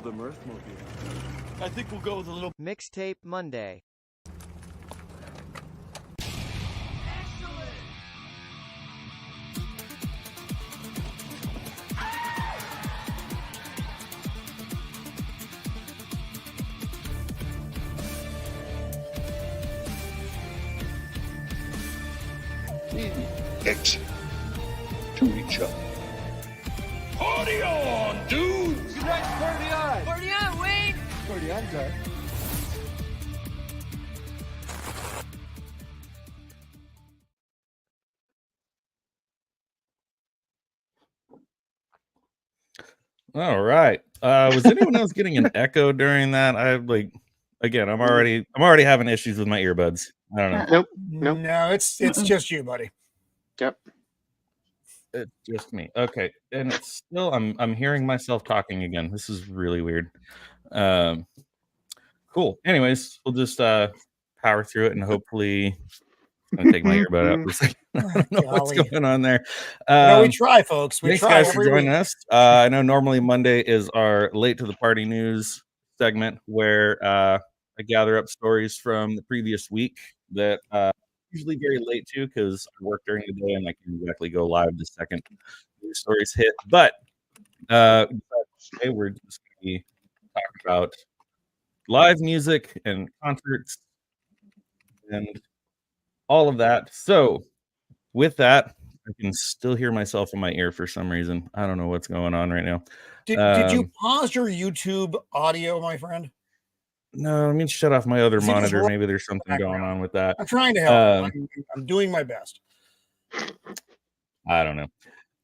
The Mirthmobile. I think we'll go with a little Mixtape Monday. Next to each other. Party on, dudes! Good night, party on! Party on, Wayne! Party on, guys. All right. Was anyone else getting an echo during that? I'm already having issues with my earbuds. I don't know. Nope. No, it's just you, buddy. Yep. It's just me. Okay. And it's still I'm hearing myself talking again. This is really weird. Cool. Anyways, we'll just power through it and hopefully I'm gonna take my earbud out for a second. I don't know what's going on there. We try, folks. Thanks, guys, for joining us. I know normally Monday is our late to the party news segment where I gather up stories from the previous week that usually very late to because I work during the day and I can exactly go live the second the stories hit. But today we're just going to be talking about live music and concerts and all of that. So with that, I can still hear myself in my ear for some reason. I don't know what's going on right now. Did you pause your YouTube audio, my friend? No, I mean, shut off my other monitor. Maybe there's something going on with that. I'm trying to help. I'm doing my best. I don't know.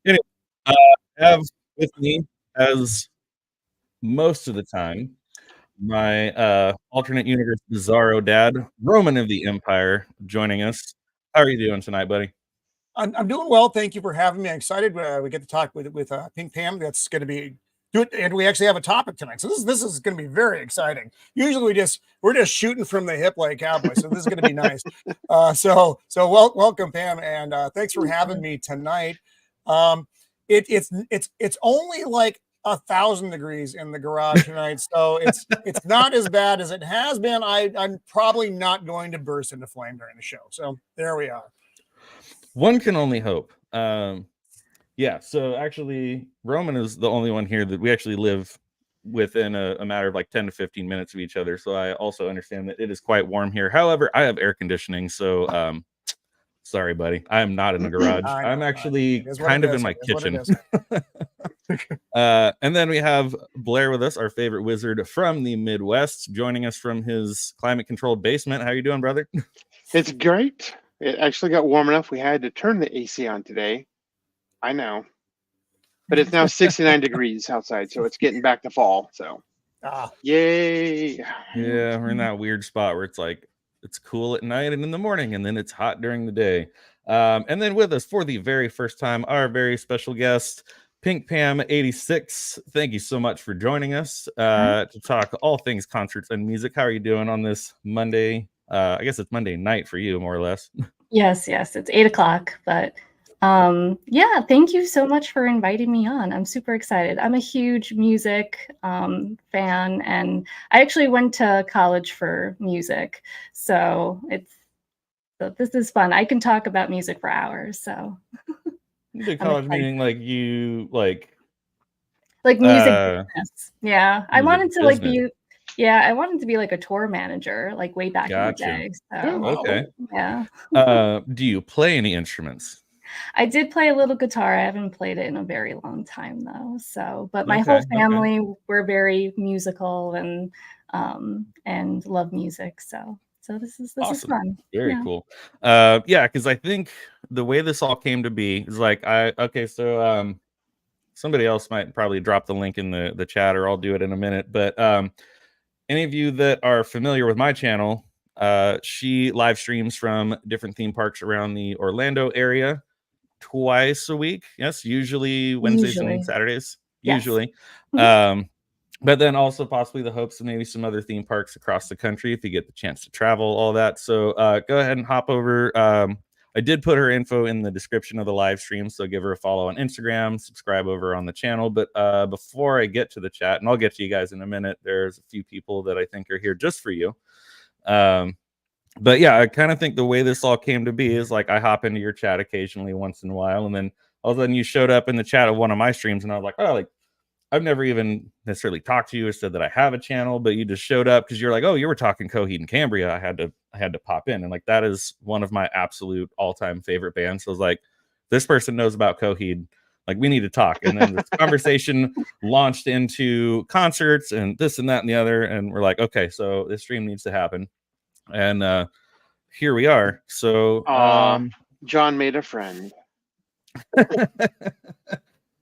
Anyway, I have with me, as most of the time, my alternate universe Bizarro dad, Roman of the Empire, joining us. How are you doing tonight, buddy? I'm doing well. Thank you for having me. I'm excited. We get to talk with Pink Pam. That's going to be good, and we actually have a topic tonight. So this is going to be very exciting. Usually we're just shooting from the hip like cowboys. So this is going to be nice. Welcome, Pam, and thanks for having me tonight. It's only like 1,000 degrees in the garage tonight, so it's not as bad as it has been. I'm probably not going to burst into flame during the show. So there we are. One can only hope. Yeah, so actually, Roman is the only one here that we actually live within a matter of like 10 to 15 minutes of each other. So I also understand that it is quite warm here. However, I have air conditioning, so sorry, buddy. I am not in the garage. I'm actually kind of in my kitchen. And then we have Blair with us, our favorite wizard from the Midwest, joining us from his climate-controlled basement. How you doing, brother? It's great. It actually got warm enough. We had to turn the AC on today. I know. But it's now 69 degrees outside, so it's getting back to fall. So, yay. Yeah, we're in that weird spot where it's like, it's cool at night and in the morning, and then it's hot during the day. And then with us for the very first time, our very special guest, PinkPam86. Thank you so much for joining us to talk all things concerts and music. How are you doing on this Monday? I guess it's Monday night for you, more or less. Yes, it's 8 o'clock, but yeah, thank you so much for inviting me on. I'm super excited. I'm a huge music fan, and I actually went to college for music, so this is fun. I can talk about music for hours. So you did college meaning like you like music business. Yeah, I wanted to like be. Yeah, I wanted to be like a tour manager, like way back in the day. So, okay. Yeah. Do you play any instruments? I did play a little guitar. I haven't played it in a very long time though. So, but my whole family were very musical and love music. So this is fun. Very cool. Yeah, because I think the way this all came to be is like somebody else might probably drop the link in the chat, or I'll do it in a minute. But any of you that are familiar with my channel, she live streams from different theme parks around the Orlando area twice a week. Yes, usually Wednesdays and Saturdays. Yes. Usually. But then also possibly the hopes of maybe some other theme parks across the country if you get the chance to travel, all that. So go ahead and hop over. I did put her info in the description of the live stream, so give her a follow on Instagram, subscribe over on the channel. But before I get to the chat, and I'll get to you guys in a minute, there's a few people that I think are here just for you. But yeah, I kind of think the way this all came to be is like I hop into your chat occasionally once in a while, and then all of a sudden you showed up in the chat of one of my streams, and I was like, oh, like I've never even necessarily talked to you or said that I have a channel, but you just showed up because you're like, oh, you were talking Coheed and Cambria. I had to pop in, and like that is one of my absolute all-time favorite bands. So I was like, this person knows about Coheed. Like, we need to talk. And then this conversation launched into concerts and this and that and the other, and we're like, okay, so this stream needs to happen. And here we are. So John made a friend.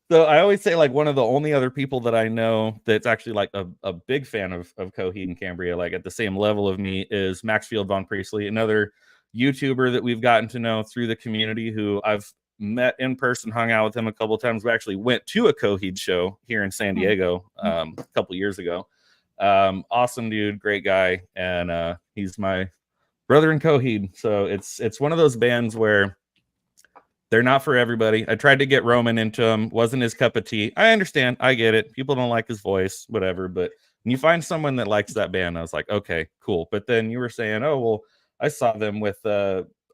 So I always say, like, one of the only other people that I know that's actually like a big fan of Coheed and Cambria, like at the same level of me, is Maxfield Von Priestley, another YouTuber that we've gotten to know through the community, who I've met in person, hung out with him a couple of times. We actually went to a Coheed show here in San Diego a couple years ago. Awesome dude, great guy, and he's my brother in Coheed. So it's one of those bands where they're not for everybody. I tried to get Roman into him, wasn't his cup of tea. I understand, I get it. People don't like his voice, whatever. But when you find someone that likes that band, I was like, okay, cool. But then you were saying, oh well, I saw them with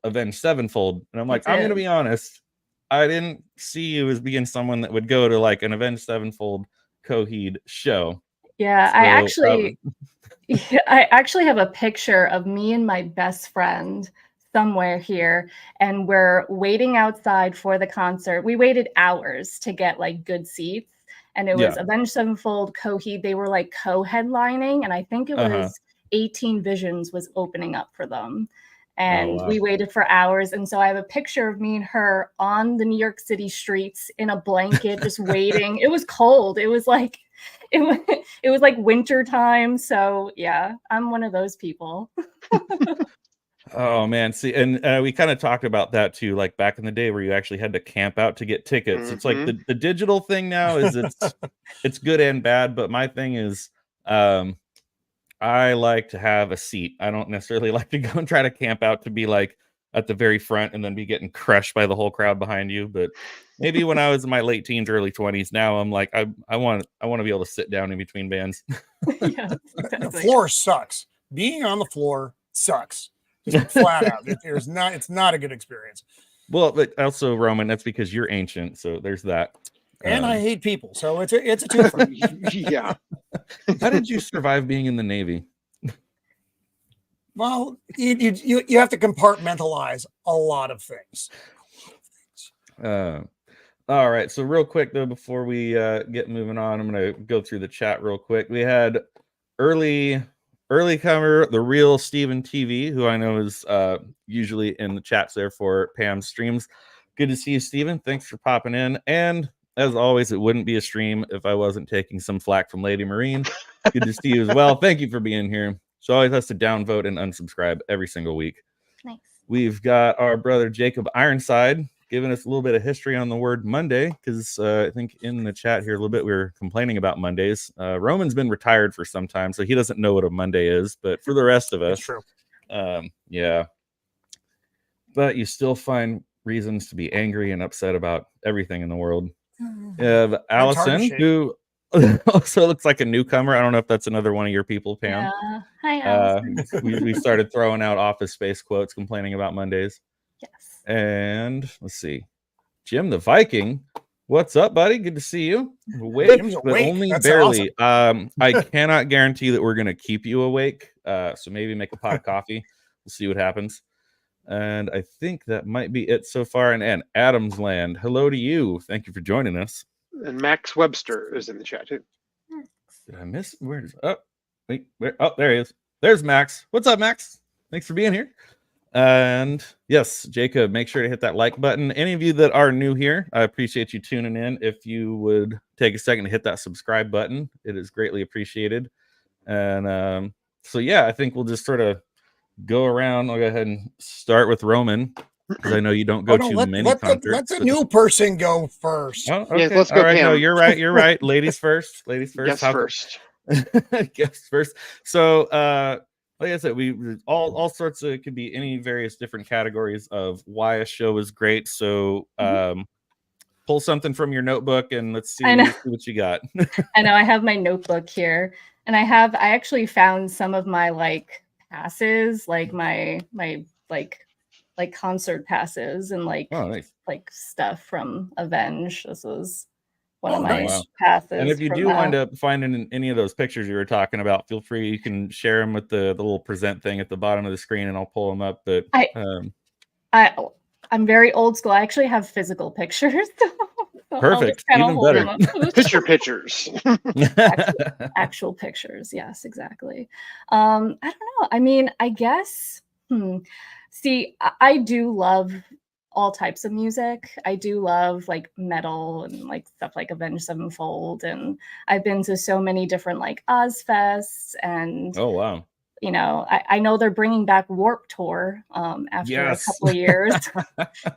Avenged Sevenfold, and I'm like, I'm gonna be honest, I didn't see you as being someone that would go to like an Avenged Sevenfold Coheed show. Yeah, So, I actually have a picture of me and my best friend somewhere here, and we're waiting outside for the concert. We waited hours to get like good seats, and it was Avenged Sevenfold, Coheed. They were like co-headlining, and I think it was 18 Visions was opening up for them. And we waited for hours. And so I have a picture of me and her on the New York City streets in a blanket, just waiting. It was cold. It was like winter time. So yeah, I'm one of those people. Oh man, see, and we kind of talked about that too, like back in the day where you actually had to camp out to get tickets. It's like the digital thing now is it's good and bad, but my thing is I like to have a seat. I don't necessarily like to go and try to camp out to be like at the very front and then be getting crushed by the whole crowd behind you. But maybe when I was in my late teens, early 20s, now I'm like, I want to be able to sit down in between bands. Yeah, exactly. The floor sucks. Being on the floor sucks. Just flat out. It's not a good experience. Well, but also, Roman, that's because you're ancient, so there's that. And I hate people, so it's a twofer. Yeah. How did you survive being in the Navy? Well, you have to compartmentalize a lot of things. All right. So real quick though, before we get moving on, I'm gonna go through the chat real quick. We had early comer, the real Steven TV, who I know is usually in the chats there for Pam's streams. Good to see you, Steven. Thanks for popping in. And as always, it wouldn't be a stream if I wasn't taking some flack from Lady Marine. Good to see you as well. Thank you for being here. She always has to downvote and unsubscribe every single week. Nice. We've got our brother Jacob Ironside giving us a little bit of history on the word Monday, because I think in the chat here a little bit we were complaining about Mondays. Roman's been retired for some time, so he doesn't know what a Monday is. But for the rest of us, That's true. Yeah. But you still find reasons to be angry and upset about everything in the world. Allison, who also looks like a newcomer. I don't know if that's another one of your people, Pam. Yeah. Hi, Allison. We started throwing out Office Space quotes complaining about Mondays. Yes. And let's see. Jim the Viking. What's up, buddy? Good to see you. Awake, but only That's barely. Awesome. I cannot guarantee that we're going to keep you awake. So maybe make a pot of coffee. We'll see what happens. And I think that might be it so far. And Adams Land, hello to you. Thank you for joining us. And Max Webster is in the chat too. Did I miss? Where is? Oh, wait. Where? Oh, there he is. There's Max. What's up, Max? Thanks for being here. And yes, Jacob, make sure to hit that like button. Any of you that are new here, I appreciate you tuning in. If you would take a second to hit that subscribe button, it is greatly appreciated. And so yeah, I think we'll just sort of go around. I'll go ahead and start with Roman, because I know you don't go to many concerts. Let the new person go first. Oh, okay. Yes, let's go. All right, Pam. no, you're right. You're right. Ladies first. Ladies first. Yes, first. Guess first. So like I said, we all sorts of, it could be any various different categories of why a show is great. So pull something from your notebook and let's see what you got. I know I have my notebook here, and I actually found some of my like passes, like my like concert passes and like nice. like stuff from Avenge. This was one of my passes. And if you do wind up finding any of those pictures you were talking about, feel free, you can share them with the little present thing at the bottom of the screen and I'll pull them up. But I'm very old school. I actually have physical pictures. So perfect. Even better. Pictures. Actual pictures. Yes, exactly. I don't know. I mean, I guess, see, I do love all types of music. I do love like metal and like stuff like Avenged Sevenfold. And I've been to so many different like Ozfests and oh wow. You know, I know they're bringing back Warped Tour after a couple of years.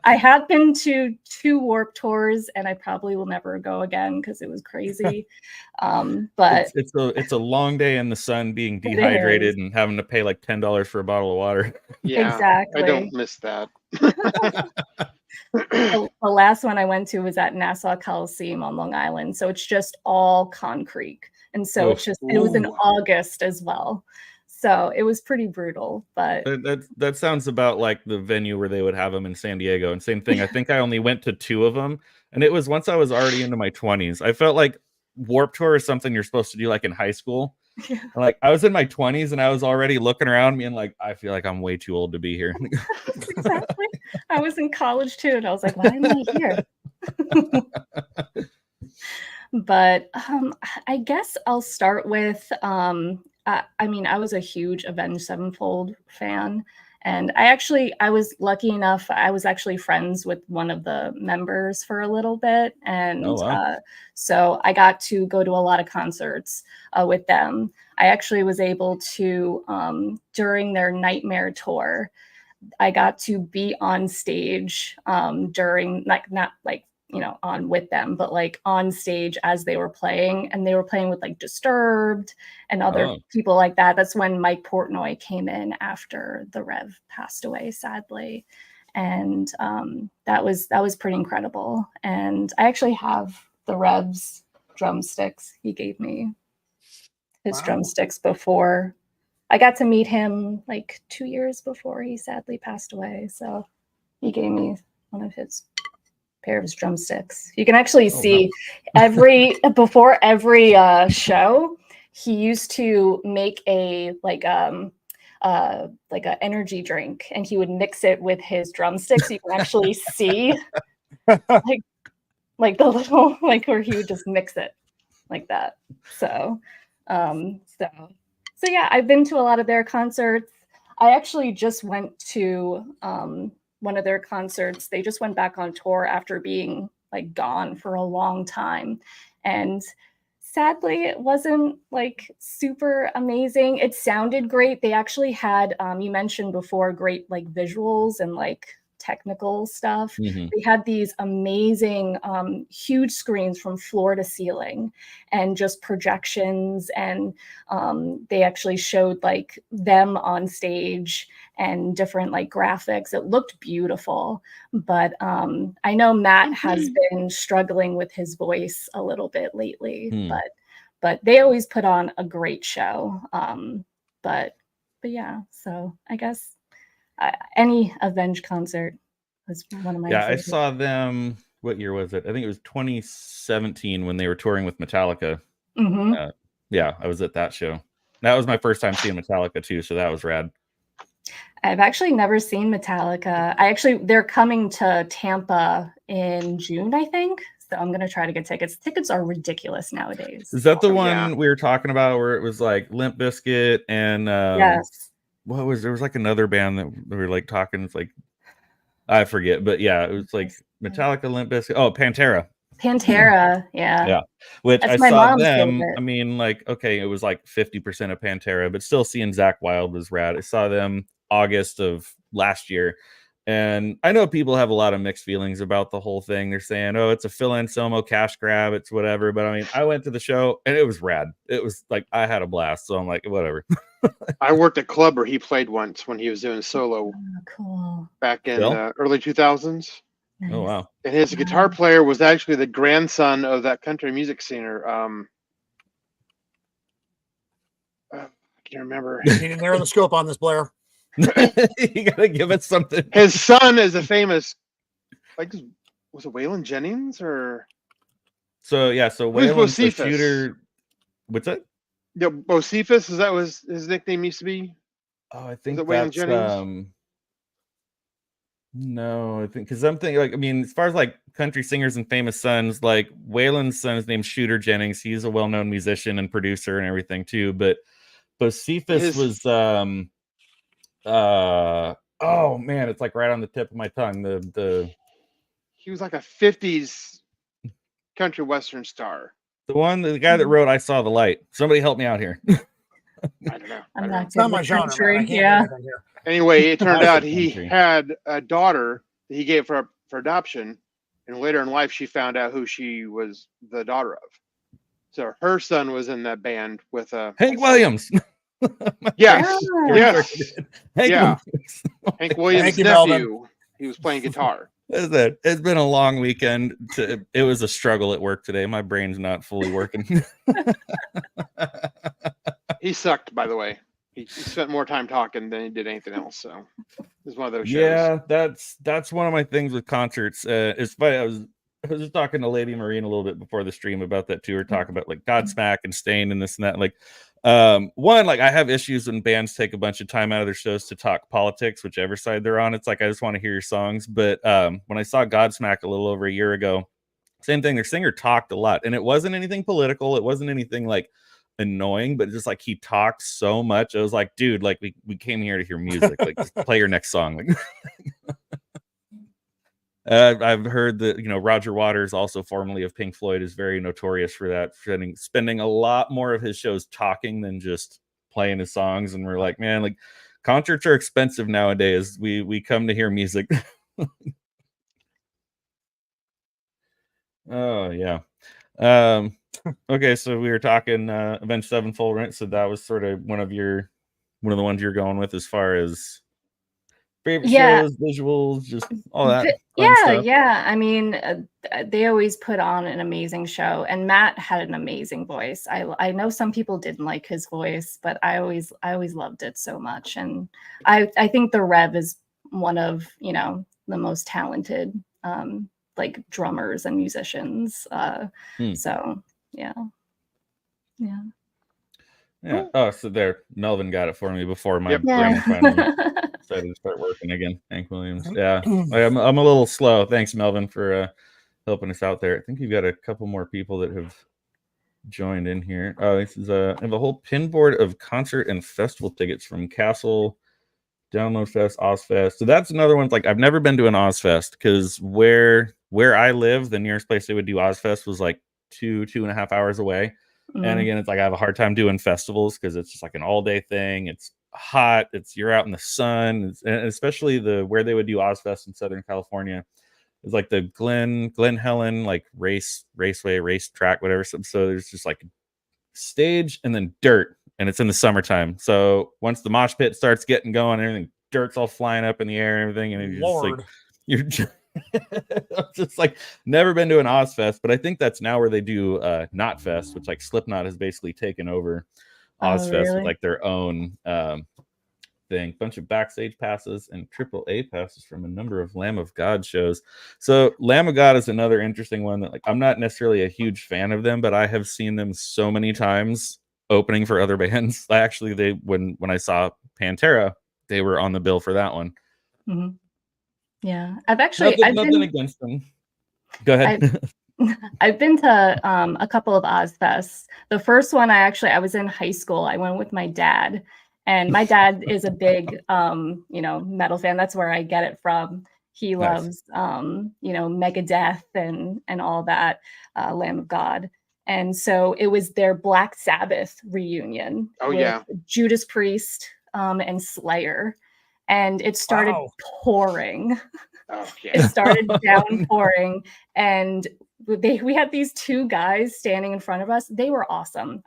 I have been to 2 Warped Tours, and I probably will never go again because it was crazy. But it's a long day in the sun, being dehydrated and having to pay like $10 for a bottle of water. Yeah, exactly. I don't miss that. The last one I went to was at Nassau Coliseum on Long Island, so it's just all concrete, and so it was in August as well. So it was pretty brutal, but that sounds about like the venue where they would have them in San Diego. And same thing. I think I only went to 2 of them, and it was once I was already into my 20s. I felt like Warped Tour is something you're supposed to do like in high school. Yeah. Like I was in my 20s and I was already looking around me and like I feel like I'm way too old to be here. Exactly. I was in college too, and I was like, why am I here? But I guess I'll start with I mean, I was a huge Avenged Sevenfold fan, and I was lucky enough. I was actually friends with one of the members for a little bit, and so I got to go to a lot of concerts with them. I actually was able to during their Nightmare tour, I got to be on stage during not like on with them, but like on stage as they were playing, and they were playing with like Disturbed and other people like that. That's when Mike Portnoy came in after the Rev passed away, sadly. And that was pretty incredible. And I actually have the Rev's drumsticks. He gave me his drumsticks before. I got to meet him like 2 years before he sadly passed away. So he gave me one of his pair of his drumsticks. You can actually see before every show, he used to make a like a energy drink, and he would mix it with his drumsticks. You can actually see like the little like where he would just mix it like that. So yeah, I've been to a lot of their concerts. I actually just went to one of their concerts. They just went back on tour after being like gone for a long time, and sadly it wasn't like super amazing. It sounded great. They actually had you mentioned before, great like visuals and like technical stuff. They had these amazing huge screens from floor to ceiling and just projections, and they actually showed like them on stage and different like graphics. It looked beautiful, but I know Matt has been struggling with his voice a little bit lately, but they always put on a great show. But yeah, so I guess any Avenged concert was one of my favorites. I saw them. What year was it? I think it was 2017 when they were touring with Metallica. I was at that show. That was my first time seeing Metallica too, so that was rad. I've actually never seen Metallica. They're coming to Tampa in June, I think. So I'm gonna try to get tickets. Tickets are ridiculous nowadays. Is that the one we were talking about where it was like Limp Bizkit and yes? There was like another band that we were like talking. It's like I forget, but yeah, it was like Metallica, Limp Bizkit. Oh, Pantera. Yeah. Which that's I saw them. Favorite. I mean, like, okay, it was like 50% of Pantera, but still seeing Zakk Wylde was rad. I saw them August of last year. And I know people have a lot of mixed feelings about the whole thing. They're saying, oh, it's a Phil Anselmo cash grab, it's whatever. But I mean, I went to the show and it was rad. It was like I had a blast. So I'm like, whatever. I worked at club where he played once when he was doing solo Oh, cool. back in Phil? the early 2000s. Nice. Oh wow. And his guitar player was actually the grandson of that country music singer. I can't remember. You need to narrow the scope on this, Blair. You gotta give it something. His son is a famous, like, was it Waylon Jennings or? So yeah, so Who's Waylon's the Bocephus? shooter. What's that? Yeah, Bocephus, is that what his nickname used to be? Oh, I think it Waylon that's Jennings? no, I think because I'm thinking like I mean, as far as like country singers and famous sons, like Waylon's son is named Shooter Jennings. He's a well-known musician and producer and everything too. But Bocephus was oh man, it's like right on the tip of my tongue. He was like a 50s country western star. The guy that wrote "I Saw the Light." Somebody help me out here. I don't know. I'm not It's not good my with genre. country. Man. I can't Yeah. do anything here. Anyway, it turned Classic out he country. had a daughter that he gave for adoption, and later in life she found out who she was the daughter of. So her son was in that band with Hank Williams. Yes, Yeah. yes, Hank Yeah. Williams. Hank Williams' Thank you, nephew. Melvin. He was playing guitar. It's been a long weekend. It was a struggle at work today. My brain's not fully working. He sucked, by the way. He spent more time talking than he did anything else. So it was one of those shows. Yeah, that's one of my things with concerts. It's funny. I was just talking to Lady Marine a little bit before the stream about that too. We're talking about like Godsmack and Stain and this and that. Like, one, like I have issues when bands take a bunch of time out of their shows to talk politics, whichever side they're on. It's like I just want to hear your songs. But when I saw Godsmack a little over a year ago, same thing. Their singer talked a lot, and it wasn't anything political. It wasn't anything like annoying, but just like he talked so much. I was like, dude, like we came here to hear music. Like, just play your next song. Like, I've heard that Roger Waters, also formerly of Pink Floyd, is very notorious for that, spending a lot more of his shows talking than just playing his songs. And we're like, man, like concerts are expensive nowadays. We come to hear music. Oh yeah. Okay, so we were talking Avenged Sevenfold, right? So that was sort of one of the ones you're going with as far as favorite shows, visuals, just all that. Yeah. I mean, they always put on an amazing show, and Matt had an amazing voice. I know some people didn't like his voice, but I always loved it so much. And I think the Rev is one of the most talented like drummers and musicians. So yeah. Oh, so there, Melvin got it for me before my Yep. brain finally decided to start working again. Hank Williams. Yeah, I'm a little slow. Thanks, Melvin, for helping us out there. I think you've got a couple more people that have joined in here. Oh, this is I have a whole pinboard of concert and festival tickets from Castle, Download Fest, Ozfest. So that's another one. Like, I've never been to an Ozfest because where I live, the nearest place they would do Ozfest was like 2.5 hours away. And again, it's like I have a hard time doing festivals because it's just like an all-day thing. It's hot. You're out in the sun, and especially where they would do Ozfest in Southern California is like the Glen Helen like raceway, racetrack, whatever. So there's just like stage and then dirt, and it's in the summertime. So once the mosh pit starts getting going, everything dirt's all flying up in the air and everything, and you're just just like never been to an Ozfest, but I think that's now where they do Knotfest, which like Slipknot has basically taken over Ozfest with like their own thing. Bunch of backstage passes and AAA passes from a number of Lamb of God shows. So Lamb of God is another interesting one that like I'm not necessarily a huge fan of them, but I have seen them so many times opening for other bands. Actually, when I saw Pantera, they were on the bill for that one. Mm-hmm. Yeah, I've been against them. Go ahead. I've been to a couple of Ozfests. The first one, I was in high school. I went with my dad, and my dad is a big metal fan. That's where I get it from. He loves Megadeth and all that, Lamb of God. And so it was their Black Sabbath reunion with Judas Priest and Slayer. and it started Wow. pouring. Oh, It yeah. started downpouring, and we had these two guys standing in front of us. They were awesome.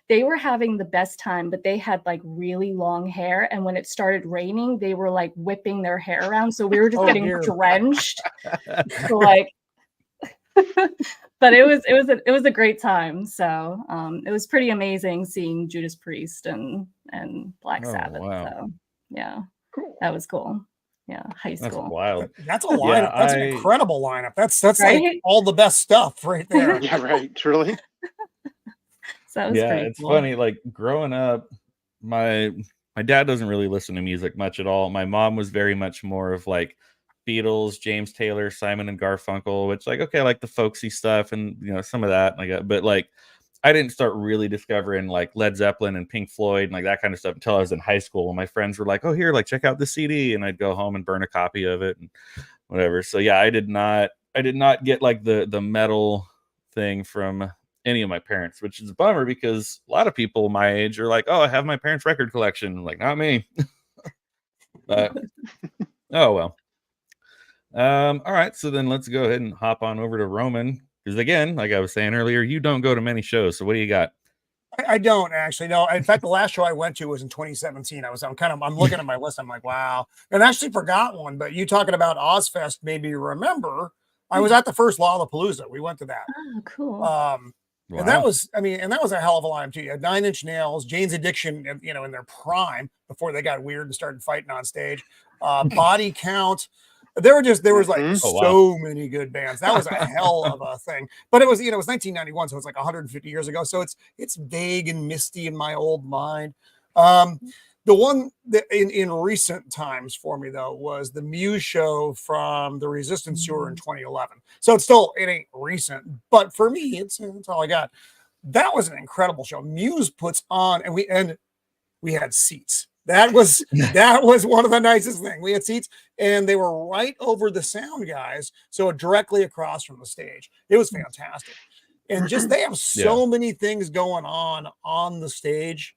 They were having the best time, but they had like really long hair, and when it started raining, they were like whipping their hair around, so we were just Oh, getting dear. drenched. So, like, but it was a great time. So it was pretty amazing seeing Judas Priest and Black Oh, Sabbath. wow. So yeah, Cool. that was cool. Yeah, high That's school. wild. That's a lineup. That's an incredible lineup. That's like Right? all the best stuff right there. Yeah, right. Truly. So that was Yeah, pretty it's cool. funny. Like growing up, my dad doesn't really listen to music much at all. My mom was very much more of like Beatles, James Taylor, Simon and Garfunkel, which like okay, I like the folksy stuff and you know some of that. Like, but like I didn't start really discovering like Led Zeppelin and Pink Floyd and like that kind of stuff until I was in high school. When my friends were like, "Oh, here, like check out the CD," and I'd go home and burn a copy of it and whatever. So yeah, I did not get like the metal thing from any of my parents, which is a bummer because a lot of people my age are like, "Oh, I have my parents' record collection." I'm like, not me. But oh well. All right, so then let's go ahead and hop on over to Roman because again, like I was saying earlier, you don't go to many shows. So what do you got? I don't actually. No, in fact, the last show I went to was in 2017. I'm looking at my list. I'm like, wow. And I actually forgot one, but you talking about Ozfest made me remember. I was at the first Lollapalooza. We went to that. Oh, cool. And that was, that was a hell of a lineup too. You had 9 Inch Nails, Jane's Addiction, in their prime before they got weird and started fighting on stage. Body Count. There was like so many good bands. That was a hell of a thing. But it was, it was 1991, so it's like 150 years ago. So it's vague and misty in my old mind. The one that in recent times for me though was the Muse show from the Resistance tour in 2011. So it ain't recent, but for me, it's all I got. That was an incredible show. Muse puts on, and we had seats. That was one of the nicest things. We had seats, and they were right over the sound guys, so directly across from the stage. It was fantastic, and just they have so many things going on the stage.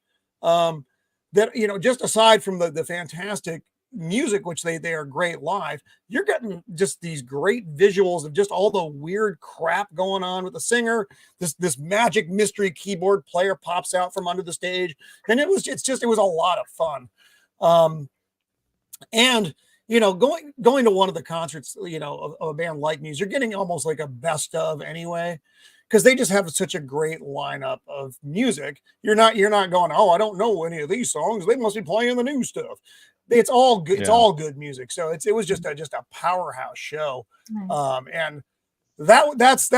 That just aside from the fantastic music, which they are great live, you're getting just these great visuals of just all the weird crap going on with the singer. This magic mystery keyboard player pops out from under the stage, and it was a lot of fun. And going to one of the concerts, of a band like Muse, you're getting almost like a best of anyway, because they just have such a great lineup of music. You're not going, oh, I don't know any of these songs. They must be playing the new stuff. It's all good. It's all good music. So it was just a powerhouse show. Nice. And that's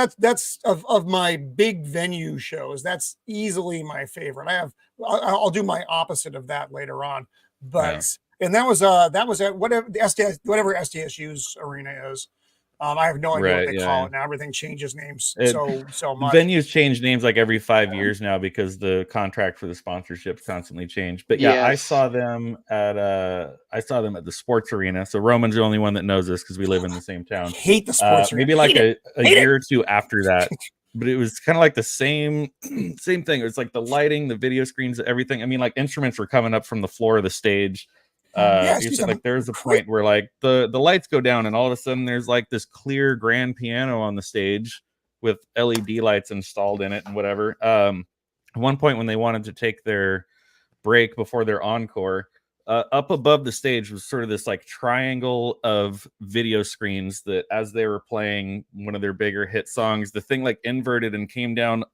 of my big venue shows. That's easily my favorite. I'll do my opposite of that later on, but and that was at whatever SDSU's arena is. I have no idea what they call it now. Everything changes names so much. Venues change names like every 5 years now because the contract for the sponsorships constantly change. But I saw them at the sports arena. So Roman's the only one that knows this because we live in the same town. I hate the sports arena. Maybe like a year or two after that. But it was kind of like the same thing. It was like the lighting, the video screens, everything. I mean, like instruments were coming up from the floor of the stage. Like there's a point where like the lights go down and all of a sudden there's like this clear grand piano on the stage with LED lights installed in it and whatever. At one point when they wanted to take their break before their encore, up above the stage was sort of this like triangle of video screens that as they were playing one of their bigger hit songs, the thing like inverted and came down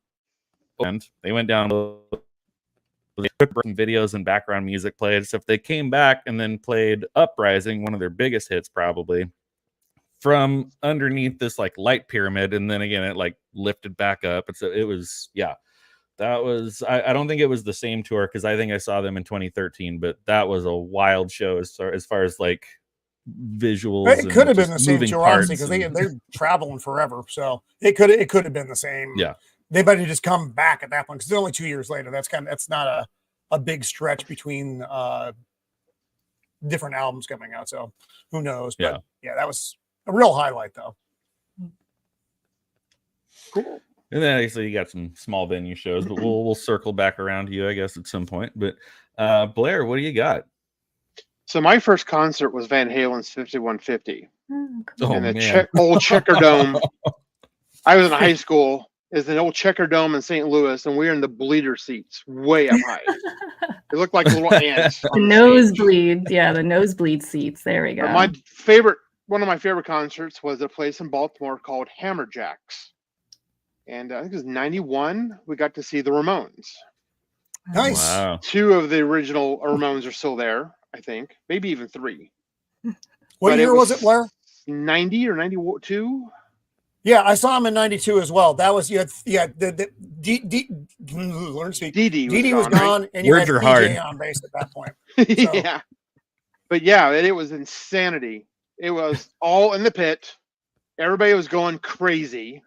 and they went down videos and background music played. So if they came back and then played Uprising, one of their biggest hits probably, from underneath this like light pyramid, and then again it like lifted back up. And so it was that was I don't think it was the same tour because I think I saw them in 2013, but that was a wild show as far as like visuals. It could have been the same tour, honestly, because they're traveling forever. So it could have been the same. Yeah. They better just come back at that point because it's only 2 years later. That's not a big stretch between different albums coming out. So who knows? But yeah, that was a real highlight though. Cool. And then actually you got some small venue shows, but we'll circle back around to you, I guess, at some point. But Blair, what do you got? So my first concert was Van Halen's 5150 Oh, cool. Oh, in the man. old Checker Dome. I was in high school. It's an old Checker Dome in St. Louis, and we were in the bleeder seats, way up high. It looked like little ants. The On the stage. nosebleed, yeah, the nosebleed seats. There we go. But one of my favorite concerts was a place in Baltimore called Hammerjacks, and I think it was '91. We got to see the Ramones. Nice. Wow. 2 of the original Ramones are still there, I think, maybe even 3. What But year was it, Blair? 90 or 92? Yeah, I saw him in '92 as well. That was learn to speak. Dee Dee was gone, right? gone, and you Words had are PJ hard. on bass at that point. Yeah. But yeah, it was insanity. It was all in the pit. Everybody was going crazy.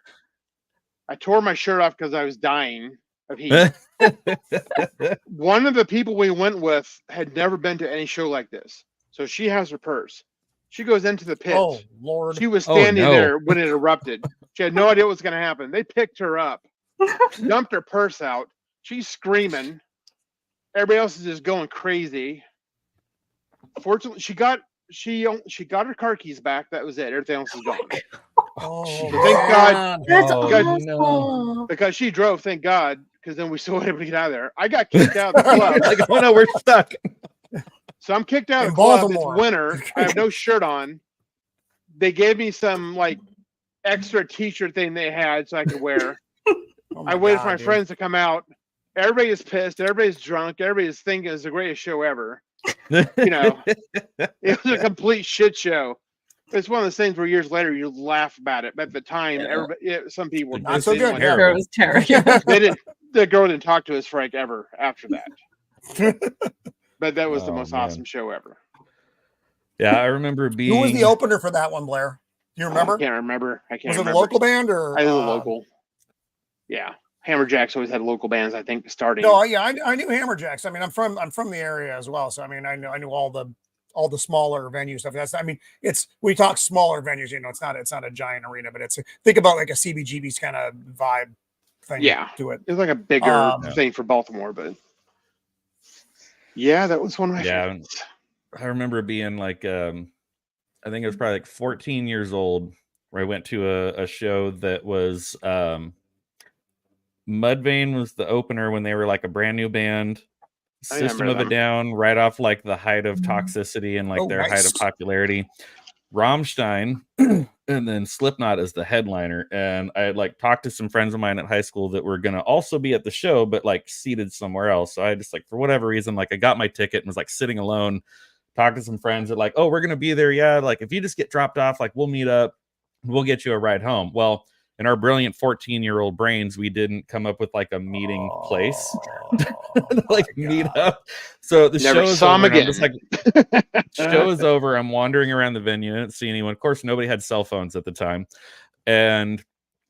I tore my shirt off because I was dying of heat. One of the people we went with had never been to any show like this. So she has her purse. She goes into the pit. Oh Lord! She was Oh, standing no. there when it erupted. She had no idea what was going to happen. They picked her up, dumped her purse out. She's screaming. Everybody else is just going crazy. Fortunately, she got her car keys back. That was it. Everything else is gone. Oh, Thank God. That's Oh, awful. Because she drove, thank God, because then we still were able to get out of there. I got kicked out of the club. Like, oh no, we're stuck. So I'm kicked out of In the club. Baltimore. It's winter. I have no shirt on. They gave me some like extra t-shirt thing they had so I could wear. Oh I waited God, for my dude. friends to come out. Everybody is pissed. Everybody's drunk. Everybody's thinking it's the greatest show ever. You know, it was a complete shit show. It's one of those things where years later you laugh about it, but at the time, some people Not so good. didn't Sure, it was terrible. they didn't. The girl didn't talk to us Frank ever after that. But that was the Oh, most man. awesome show ever. Yeah, I remember being. Who was the opener for that one, Blair? Do you remember? I can't remember. Was it remember. a local band or? I think it was a local. Yeah, Hammerjacks always had local bands. I think starting. No, yeah, I knew Hammerjacks. I mean, I'm from the area as well, so I mean, I knew all the smaller venue stuff. We talk smaller venues. You know, it's not a giant arena, but think about like a CBGB's kind of vibe thing. Yeah, to it. It was like a bigger thing for Baltimore, but yeah, that was one of my favorites. I remember being like, I think I was probably like 14 years old, where I went to a show that was Mudvayne was the opener when they were like a brand new band. System of a Down, right off like the height of toxicity and like their height of popularity. Rammstein, and then Slipknot as the headliner. And I had like talked to some friends of mine at high school that were gonna also be at the show, but like seated somewhere else. So I just like, for whatever reason, like I got my ticket and was like sitting alone, talked to some friends that like, oh, we're gonna be there. Yeah, like if you just get dropped off, like we'll meet up, we'll get you a ride home. Well, in our brilliant 14-year-old brains, we didn't come up with like a meeting place to like meet up. So the show is over. I'm just like, show is over. I'm wandering around the venue. I didn't see anyone. Of course, nobody had cell phones at the time. And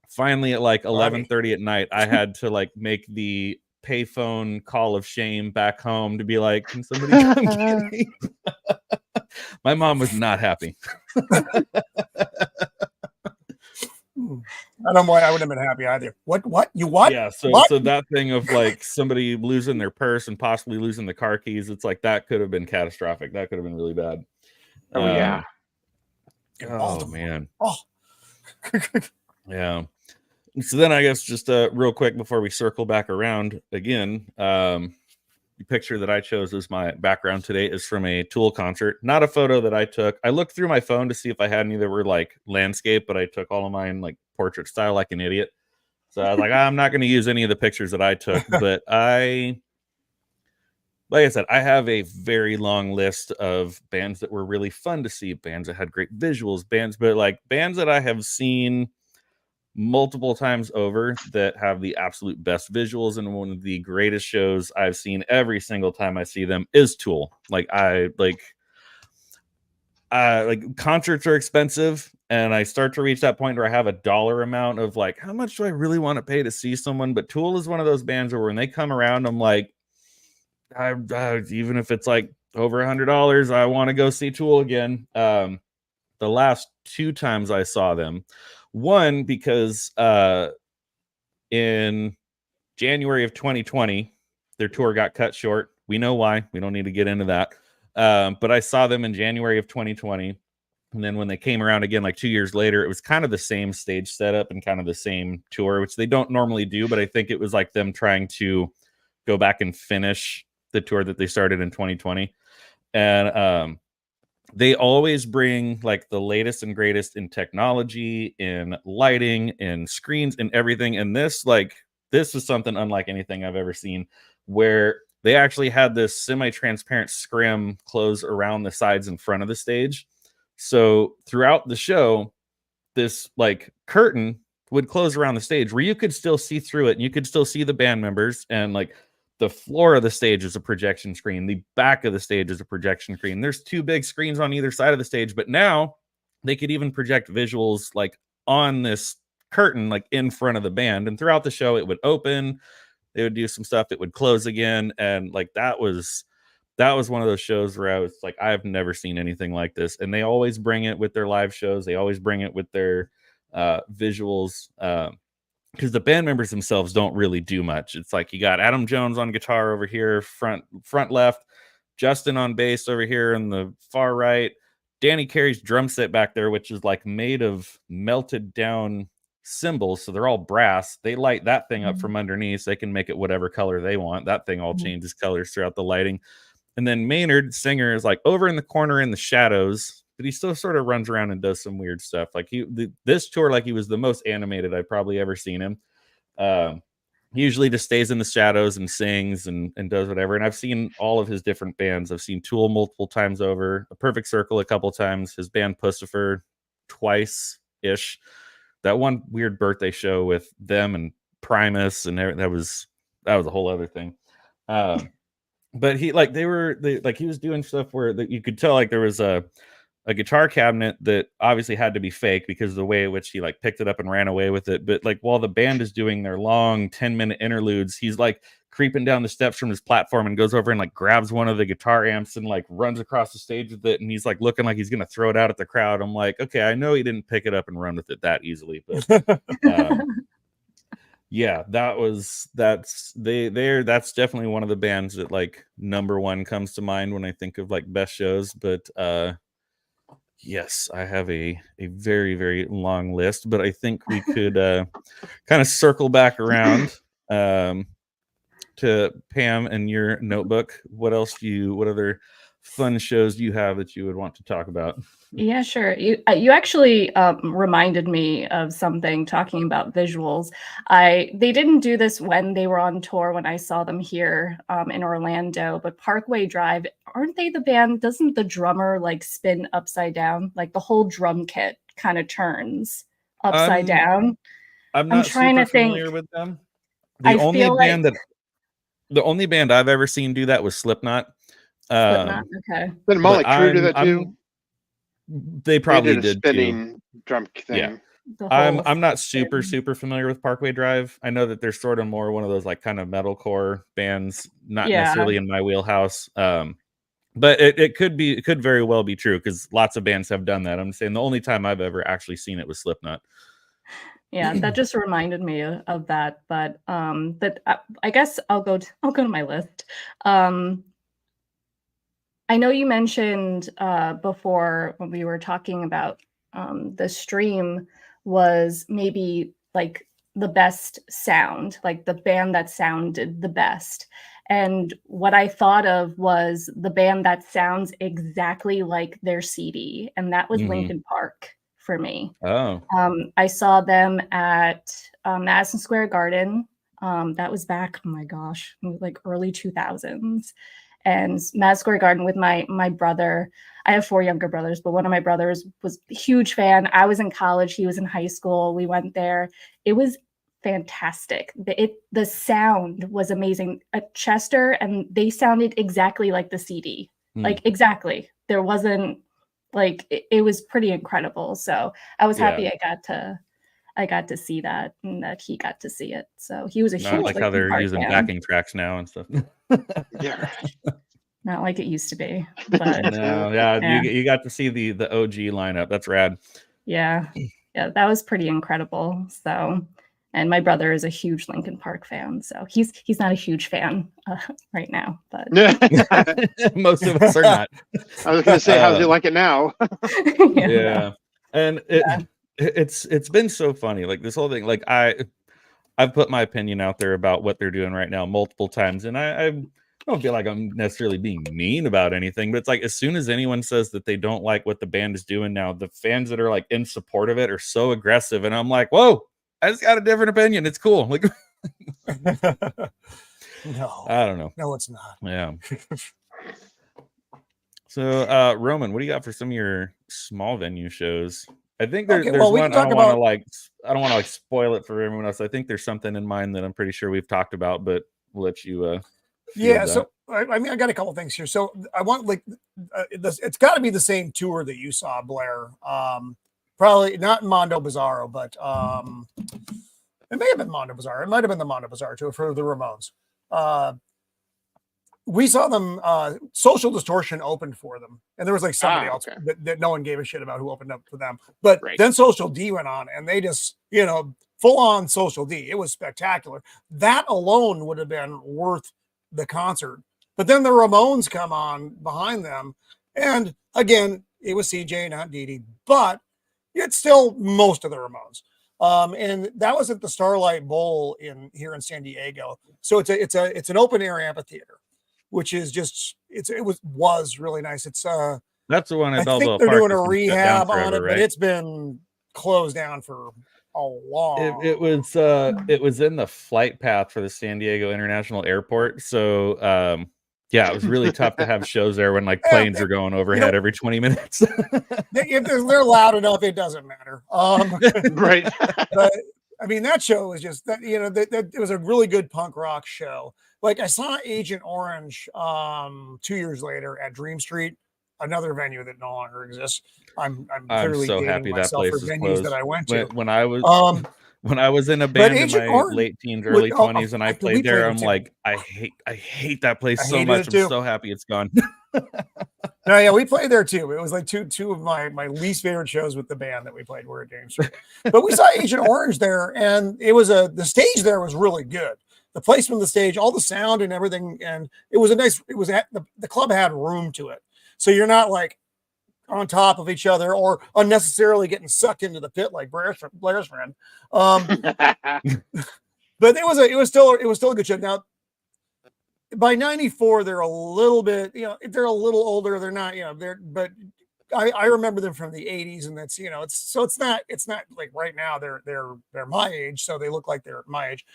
finally, at like 11:30 at night, I had to like make the payphone call of shame back home to be like, can somebody come get me? My mom was not happy. I don't know why I wouldn't have been happy either. What? You what? Yeah, so what? so that thing of like somebody losing their purse and possibly losing the car keys, it's like that could have been catastrophic. That could have been really bad. Oh yeah. Oh man. Oh. Yeah. So then I guess just real quick before we circle back around again, the picture that I chose as my background today is from a Tool concert. Not a photo that I took. I looked through my phone to see if I had any that were like landscape, but I took all of mine like portrait style like an idiot. So I was like, I'm not going to use any of the pictures that I took, but like I said, I have a very long list of bands that were really fun to see, bands that had great visuals, bands that I have seen multiple times over that have the absolute best visuals, and one of the greatest shows I've seen every single time I see them is Tool. Like concerts are expensive, and I start to reach that point where I have a dollar amount of like, how much do I really want to pay to see someone? But Tool is one of those bands where when they come around, I'm like, even if it's like over $100, I want to go see Tool again. The last 2 times I saw them, one because in January of 2020, their tour got cut short. We know why. We don't need to get into that. But I saw them in January of 2020. And then when they came around again, like 2 years later, it was kind of the same stage setup and kind of the same tour, which they don't normally do. But I think it was like them trying to go back and finish the tour that they started in 2020. And they always bring like the latest and greatest in technology, in lighting, in screens, and everything. And this was something unlike anything I've ever seen, where they actually had this semi-transparent scrim close around the sides and front of the stage. So throughout the show, this like curtain would close around the stage where you could still see through it, and you could still see the band members, and like the floor of the stage is a projection screen. The back of the stage is a projection screen. There's 2 big screens on either side of the stage, but now they could even project visuals like on this curtain, like in front of the band. And throughout the show, it would open, they would do some stuff, it would close again. And like, that was one of those shows where I was like, I've never seen anything like this. And they always bring it with their live shows. They always bring it with their visuals. Because the band members themselves don't really do much. It's like you got Adam Jones on guitar over here, front left, Justin on bass over here in the far right, Danny Carey's drum set back there, which is like made of melted down cymbals, so they're all brass. They light that thing up from underneath, so they can make it whatever color they want. That thing all changes colors throughout the lighting. And then Maynard, singer, is like over in the corner in the shadows, but he still sort of runs around and does some weird stuff. Like this tour, like he was the most animated I've probably ever seen him. He usually just stays in the shadows and sings and does whatever. And I've seen all of his different bands. I've seen Tool multiple times over, A Perfect Circle a couple times, his band Pussifer twice-ish. That one weird birthday show with them and Primus, and that was a whole other thing. But he he was doing stuff where you could tell like there was a guitar cabinet that obviously had to be fake because of the way in which he like picked it up and ran away with it. But like while the band is doing their long 10-minute interludes, he's like creeping down the steps from his platform and goes over and like grabs one of the guitar amps and like runs across the stage with it. And he's like looking like he's going to throw it out at the crowd. I'm like, okay, I know he didn't pick it up and run with it that easily, but yeah, that's definitely one of the bands that like number one comes to mind when I think of like best shows. But yes, I have a very, very long list, but I think we could kind of circle back around to Pam and your notebook. What other fun shows do you have that you would want to talk about? Yeah, sure. You actually reminded me of something talking about visuals. They didn't do this when they were on tour when I saw them here in Orlando, but Parkway Drive, aren't they the band? Doesn't the drummer like spin upside down? Like the whole drum kit kind of turns upside down. I'm not trying super to think. familiar with them. The only band I've ever seen do that was Slipknot. Slipknot, okay. Did Motley Crue do that too? They probably did spinning drum thing. Yeah. I'm not super familiar with Parkway Drive. I know that they're sort of more one of those like kind of metalcore bands, not necessarily in my wheelhouse. But it could very well be true because lots of bands have done that. I'm saying the only time I've ever actually seen it was Slipknot. Yeah, that just reminded me of that. But I guess I'll go to my list. I know you mentioned before when we were talking about the stream was maybe like the best sound, like the band that sounded the best. And what I thought of was the band that sounds exactly like their CD, and that was Linkin Park for me. Oh. I saw them at Madison Square Garden. That was back, oh my gosh, like early 2000s. And Madison Square Garden with my brother. I have 4 younger brothers, but one of my brothers was a huge fan. I was in college. He was in high school. We went there. It was fantastic. The sound was amazing. Chester, and they sounded exactly like the CD. Like exactly. There wasn't like, it was pretty incredible. So I was happy I got to see that and that he got to see it. So he was a huge like how they're using backing tracks now and stuff. Yeah. Not like it used to be. But no, you got to see the OG lineup. That's rad. Yeah, that was pretty incredible. So And my brother is a huge Linkin Park fan, so he's not a huge fan right now. But most of us are not. I was going to say, how does he like it now? Yeah, and it's been so funny. Like this whole thing. Like I've put my opinion out there about what they're doing right now multiple times, and I don't feel like I'm necessarily being mean about anything, but it's like as soon as anyone says that they don't like what the band is doing now, the fans that are like in support of it are so aggressive, and I'm like, whoa, I just got a different opinion. It's cool. Like, No, I don't know. No, it's not. Yeah. So, Roman, what do you got for some of your small venue shows? I think there's one. I don't want to like spoil it for everyone else. I think there's something in mind that I'm pretty sure we've talked about, but we'll let you. Yeah. So I mean, I got a couple things here. So I want it's got to be the same tour that you saw, Blair. Probably not Mondo Bizarro, but it may have been Mondo Bizarro. It might have been the Mondo Bizarro tour for the Ramones. We saw them. Social Distortion opened for them, and there was like somebody else that no one gave a shit about who opened up for them. But then Social D went on, and they just full on Social D. It was spectacular. That alone would have been worth the concert. But then the Ramones come on behind them, and again, it was CJ, not Dee Dee, but it's still most of the Ramones. And that was at the Starlight Bowl here in San Diego. So it's an open air amphitheater, which is just it was really nice. It's that's the one. I think they're doing a rehab on it, but it's been closed down for a long. It was in the flight path for the San Diego International Airport. So yeah, it was really tough to have shows there when like planes are going overhead every 20 minutes. If they're loud enough, it doesn't matter. Right. But I mean, that show was just that it was a really good punk rock show. Like I saw Agent Orange 2 years later at Dream Street, another venue that no longer exists. I'm clearly so dating happy that myself place for is venues closed. that I went to. When I was in a band in my late teens, early 20s, and I played there, I'm like, I hate that place so much. I'm so happy it's gone. No, yeah, we played there too. It was like two of my least favorite shows with the band that we played were at Dream Street. But we saw Agent Orange there, and it was the stage there was really good. The placement of the stage, all the sound and everything, and the club had room to it. So you're not like on top of each other or unnecessarily getting sucked into the pit like Blair's friend. But it was still a good show. Now by 94, they're a little bit, they're a little older. They're not, but I remember them from the 80s, and that's, it's not like right now they're my age, so they look like they're my age.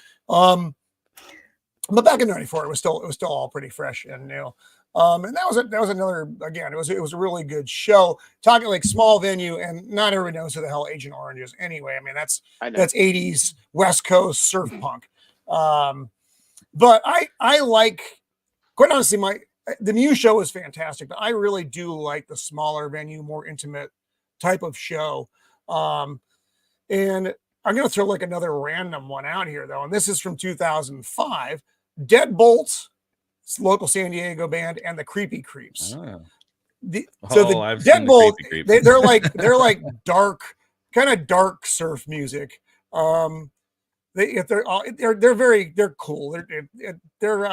But back in 94, it was still all pretty fresh and new. And that was another, again, it was a really good show. Talking like small venue, and not everyone knows who the hell Agent Orange is anyway. I mean, that's 80s West Coast surf punk. But I like, quite honestly, the new show is fantastic, but I really do like the smaller venue, more intimate type of show. And I'm going to throw like another random one out here though. And this is from 2005, Deadbolts, local San Diego band, and the Creepy Creeps. Oh. The Deadbolt, they're like dark, kind of dark surf music. They're cool. They're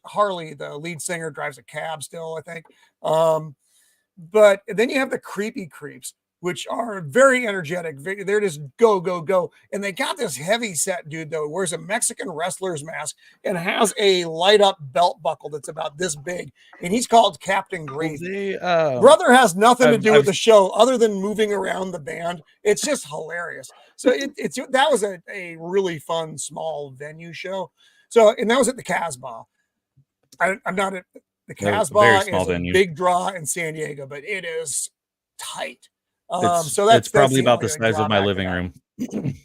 Harley, the lead singer, drives a cab still, I think. But then you have the Creepy Creeps, which are very energetic. They're just go, go, go. And they got this heavy set dude, though, wears a Mexican wrestler's mask and has a light up belt buckle that's about this big. And he's called Captain Gravy. Brother has nothing to do with the show other than moving around the band. It's just hilarious. So that was a really fun small venue show. So, and that was at the Casbah. I'm not at the Casbah is a big draw in San Diego, but it is tight. So that's probably about the size of my living room. The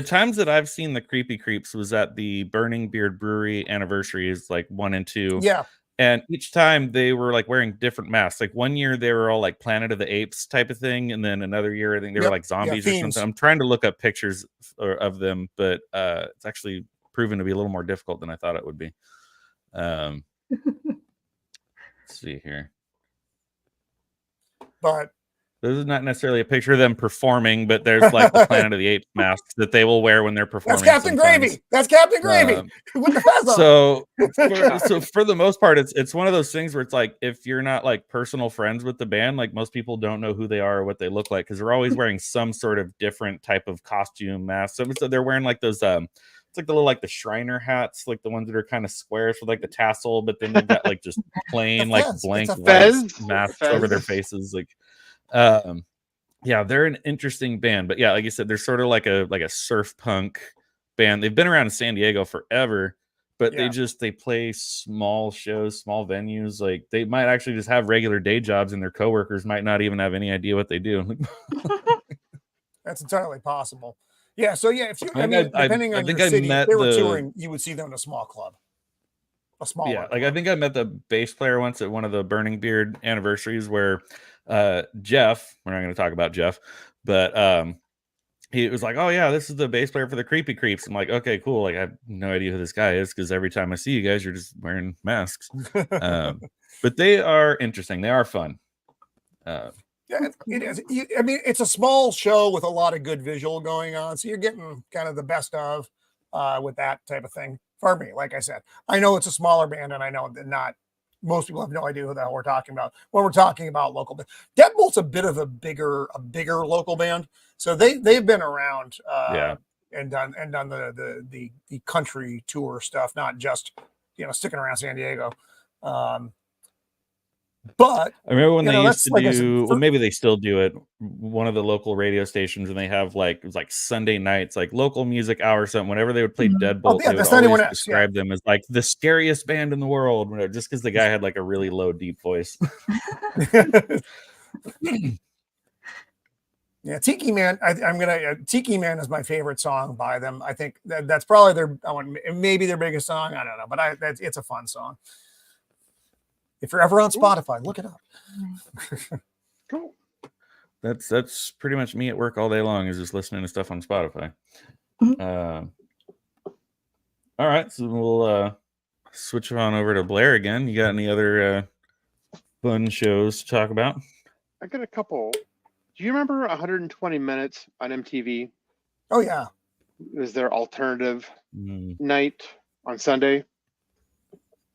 times that I've seen the Creepy Creeps was at the Burning Beard Brewery anniversaries, like 1 and 2. Yeah. And each time they were like wearing different masks. Like one year they were all like Planet of the Apes type of thing, and then another year I think they were like zombies or something. I'm trying to look up pictures of them, but it's actually proven to be a little more difficult than I thought it would be. Let's see here. But This is not necessarily a picture of them performing, but there's like the Planet of the Apes masks that they will wear when they're performing. That's Captain Gravy. That's Captain Gravy with the fez on. So for the most part, it's one of those things where it's like, if you're not like personal friends with the band, like most people don't know who they are or what they look like, because they're always wearing some sort of different type of costume mask. So they're wearing like those it's like the little like the Shriner hats, like the ones that are kind of squares with like the tassel, but then they've got like just plain like blank white masks over their faces. Like yeah, they're an interesting band, but yeah, like you said, they're sort of like a surf punk band. They've been around in San Diego forever, but they play small shows, small venues. Like they might actually just have regular day jobs, and their coworkers might not even have any idea what they do. That's entirely possible. Yeah. So yeah, if you, depending on your city, if they were touring, you would see them in a small club. A small. Yeah, like I think I met the bass player once at one of the Burning Beard anniversaries where Jeff, we're not going to talk about Jeff, but he was like, oh yeah, this is the bass player for the Creepy Creeps. I'm like, okay, cool. Like I have no idea who this guy is, because every time I see you guys, you're just wearing masks. But they are interesting. They are fun. Yeah, it is. I mean, it's a small show with a lot of good visual going on, so you're getting kind of the best of with that type of thing. For me, like I said, I know it's a smaller band, and I know that not most people have no idea who the hell we're talking about when we're talking about local band. Deadbolt's a bit of a bigger local band, so they've been around and done the country tour stuff, not just sticking around San Diego. But I remember when they used to do, well, maybe they still do it, one of the local radio stations, and they have like, it was like Sunday nights, like local music hour or something. Whenever they would play Deadbolt, they would always describe them as like the scariest band in the world, just because the guy had like a really low, deep voice. Yeah, Tiki Man. Tiki Man is my favorite song by them. I think that's probably maybe their biggest song. I don't know, but it's a fun song. If you're ever on Spotify, look it up. Cool. That's pretty much me at work all day long, is just listening to stuff on Spotify. All right, so we'll switch on over to Blair again. You got any other fun shows to talk about? I got a couple. Do you remember 120 Minutes on MTV? Oh yeah. It was their alternative night on Sunday.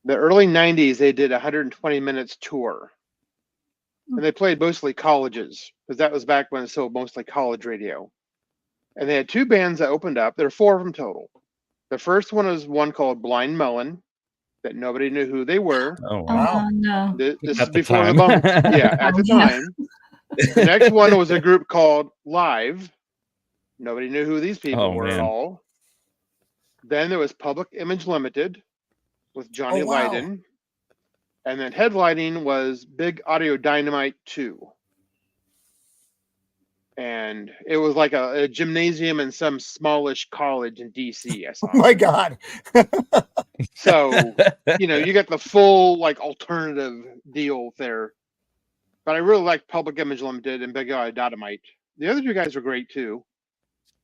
The early 90s, they did 120 Minutes tour. And they played mostly colleges, because that was back when it was still mostly college radio. And they had two bands that opened up. There were four of them total. The first one was one called Blind Melon, that nobody knew who they were. Oh, wow. No. This is before the bump. Yeah, at the time. The next one was a group called Live. Nobody knew who these people were at all. Then there was Public Image Limited with Johnny Lydon. And then headlining was Big Audio Dynamite 2. And it was like a gymnasium in some smallish college in DC. I saw. Oh my God. So, you get the full like alternative deal there. But I really liked Public Image Limited and Big Audio Dynamite. The other two guys were great too.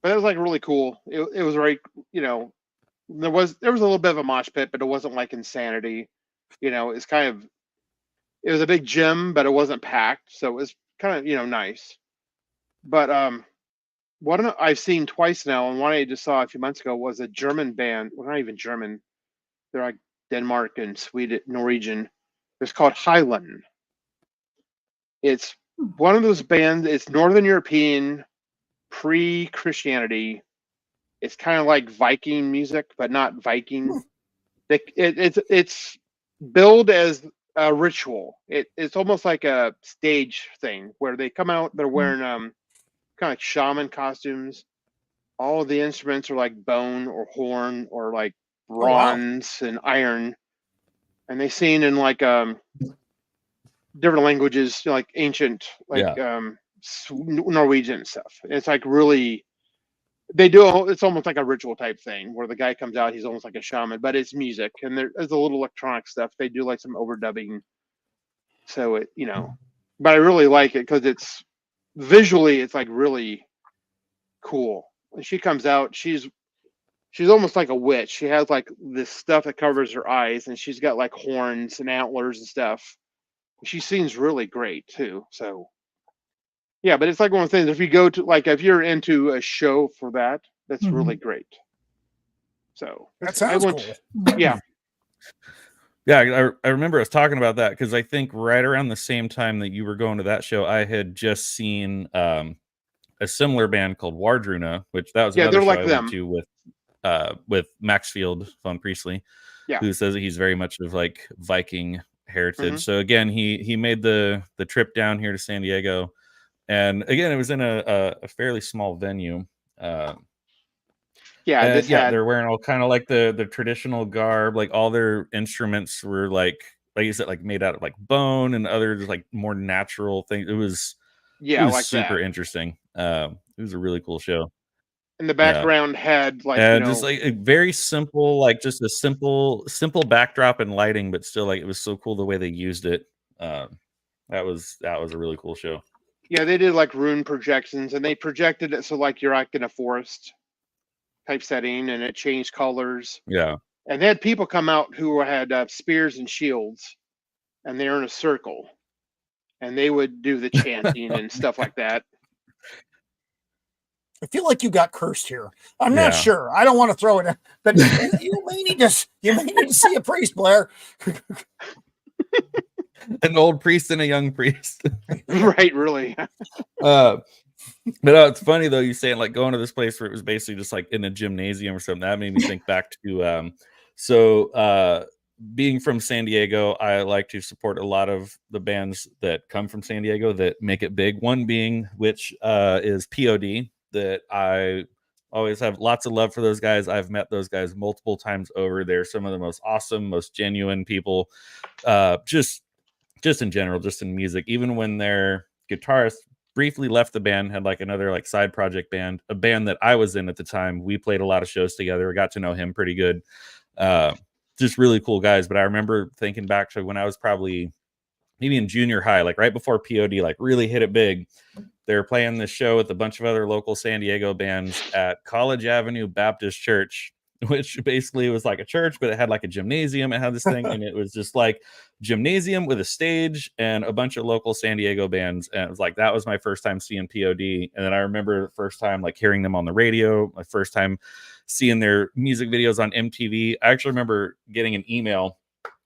But it was like really cool. It was right, there was a little bit of a mosh pit, but it wasn't like Insanity. It's it was a big gym, but it wasn't packed, so it was kind of nice. But one I've seen twice now, and one I just saw a few months ago was a German band. Well, not even German. They're like Denmark and Sweden, Norwegian. It's called Highland. It's one of those bands. It's Northern European, pre-Christianity. It's kind of like Viking music, but not Viking. It's billed as a ritual. It's almost like a stage thing where they come out. They're wearing kind of like shaman costumes. All of the instruments are like bone or horn or like bronze and iron, and they sing in like different languages, like ancient, like Norwegian stuff. It's like really. It's almost like a ritual type thing where the guy comes out, he's almost like a shaman, but it's music and there's a little electronic stuff. They do like some overdubbing. So but I really like it because it's visually, it's like really cool. When she comes out, she's almost like a witch. She has like this stuff that covers her eyes, and she's got like horns and antlers and stuff. She sings really great too. So Yeah, but it's like one of the things. If you go to like if you're into a show for that, that's Mhm. really great. So That I sounds went. cool. Yeah, Yeah, I remember us talking about that because I think right around the same time that you were going to that show, I had just seen a similar band called Wardruna, which that was yeah, another they're show like I them. went to with Maxfield von Priestley, Yeah. who says that he's very much of like Viking heritage. Mhm. So again, he made the trip down here to San Diego, and again, it was in a fairly small venue. Yeah, And this yeah, had. they're wearing all kind of like the traditional garb. Like all their instruments were like you said, like made out of like bone and other just like more natural things. It Yeah, was like that. super interesting. It was a really cool show. And the Yeah, background had like and just like a very simple, like just a simple backdrop and lighting, but still like it was so cool the way they used it. That was a really cool show. yeah, they did like rune projections, and they projected it so like you're like in a forest type setting, and it changed colors. Yeah. And they had people come out who had spears and shields, and they're in a circle, and they would do the chanting and stuff like that. I feel like you got cursed here. I'm Yeah. not sure. I don't want to throw it in, but you may need to see a priest, Blair. An old priest and a young priest. Right, really. But it's funny though, you saying like going to this place where it was basically just like in a gymnasium or something. That made me think back to being from San Diego, I like to support a lot of the bands that come from San Diego that make it big. One being which is POD, that I always have lots of love for those guys. I've met those guys multiple times over. They're some of the most awesome, most genuine people. Just in general, just in music. Even when their guitarist briefly left the band, had like another like side project band, a band that I was in at the time. We played a lot of shows together. I got to know him pretty good. Just really cool guys. But I remember thinking back to when I was probably maybe in junior high, like right before POD like really hit it big. They were playing this show with a bunch of other local San Diego bands at College Avenue Baptist Church, which basically was like a church, but it had like a gymnasium. It had this thing, and it was just like gymnasium with a stage and a bunch of local San Diego bands. And it was like, that was my first time seeing POD. And then I remember the first time like hearing them on the radio, my first time seeing their music videos on MTV. I actually remember getting an email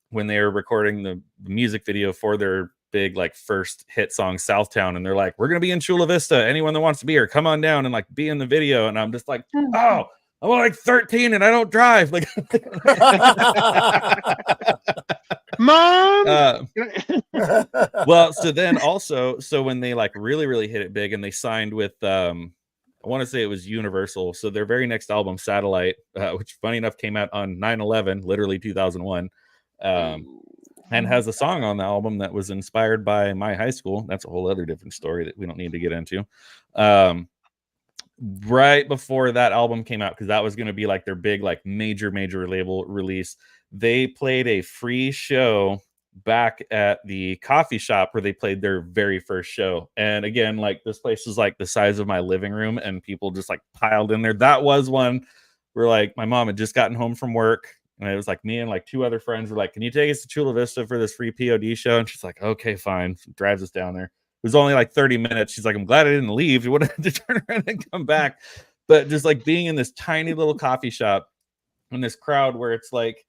when they were recording the music video for their big like first hit song Southtown, and they're like, we're gonna be in Chula Vista, anyone that wants to be here, come on down and like be in the video. And I'm just like, oh, I'm like 13 and I don't drive, like Mom. Well, so then also, so when they like really hit it big and they signed with I want to say it was Universal, so their very next album Satellite, which funny enough came out on 9/11, literally 2001, and has a song on the album that was inspired by my high school. That's a whole other different story that we don't need to get into. Right before that album came out, because that was going to be like their big like major label release, they played a free show back at the coffee shop where they played their very first show. And again, like this place is like the size of my living room, and people just like piled in there. That was one where like my mom had just gotten home from work, and it was like me and like two other friends were like, can you take us to Chula Vista for this free POD show? And she's like, okay, fine. So drives us down there. It was only like 30 minutes. She's like, I'm glad I didn't leave. You would have to turn around and come back. But just like being in this tiny little coffee shop in this crowd where it's like,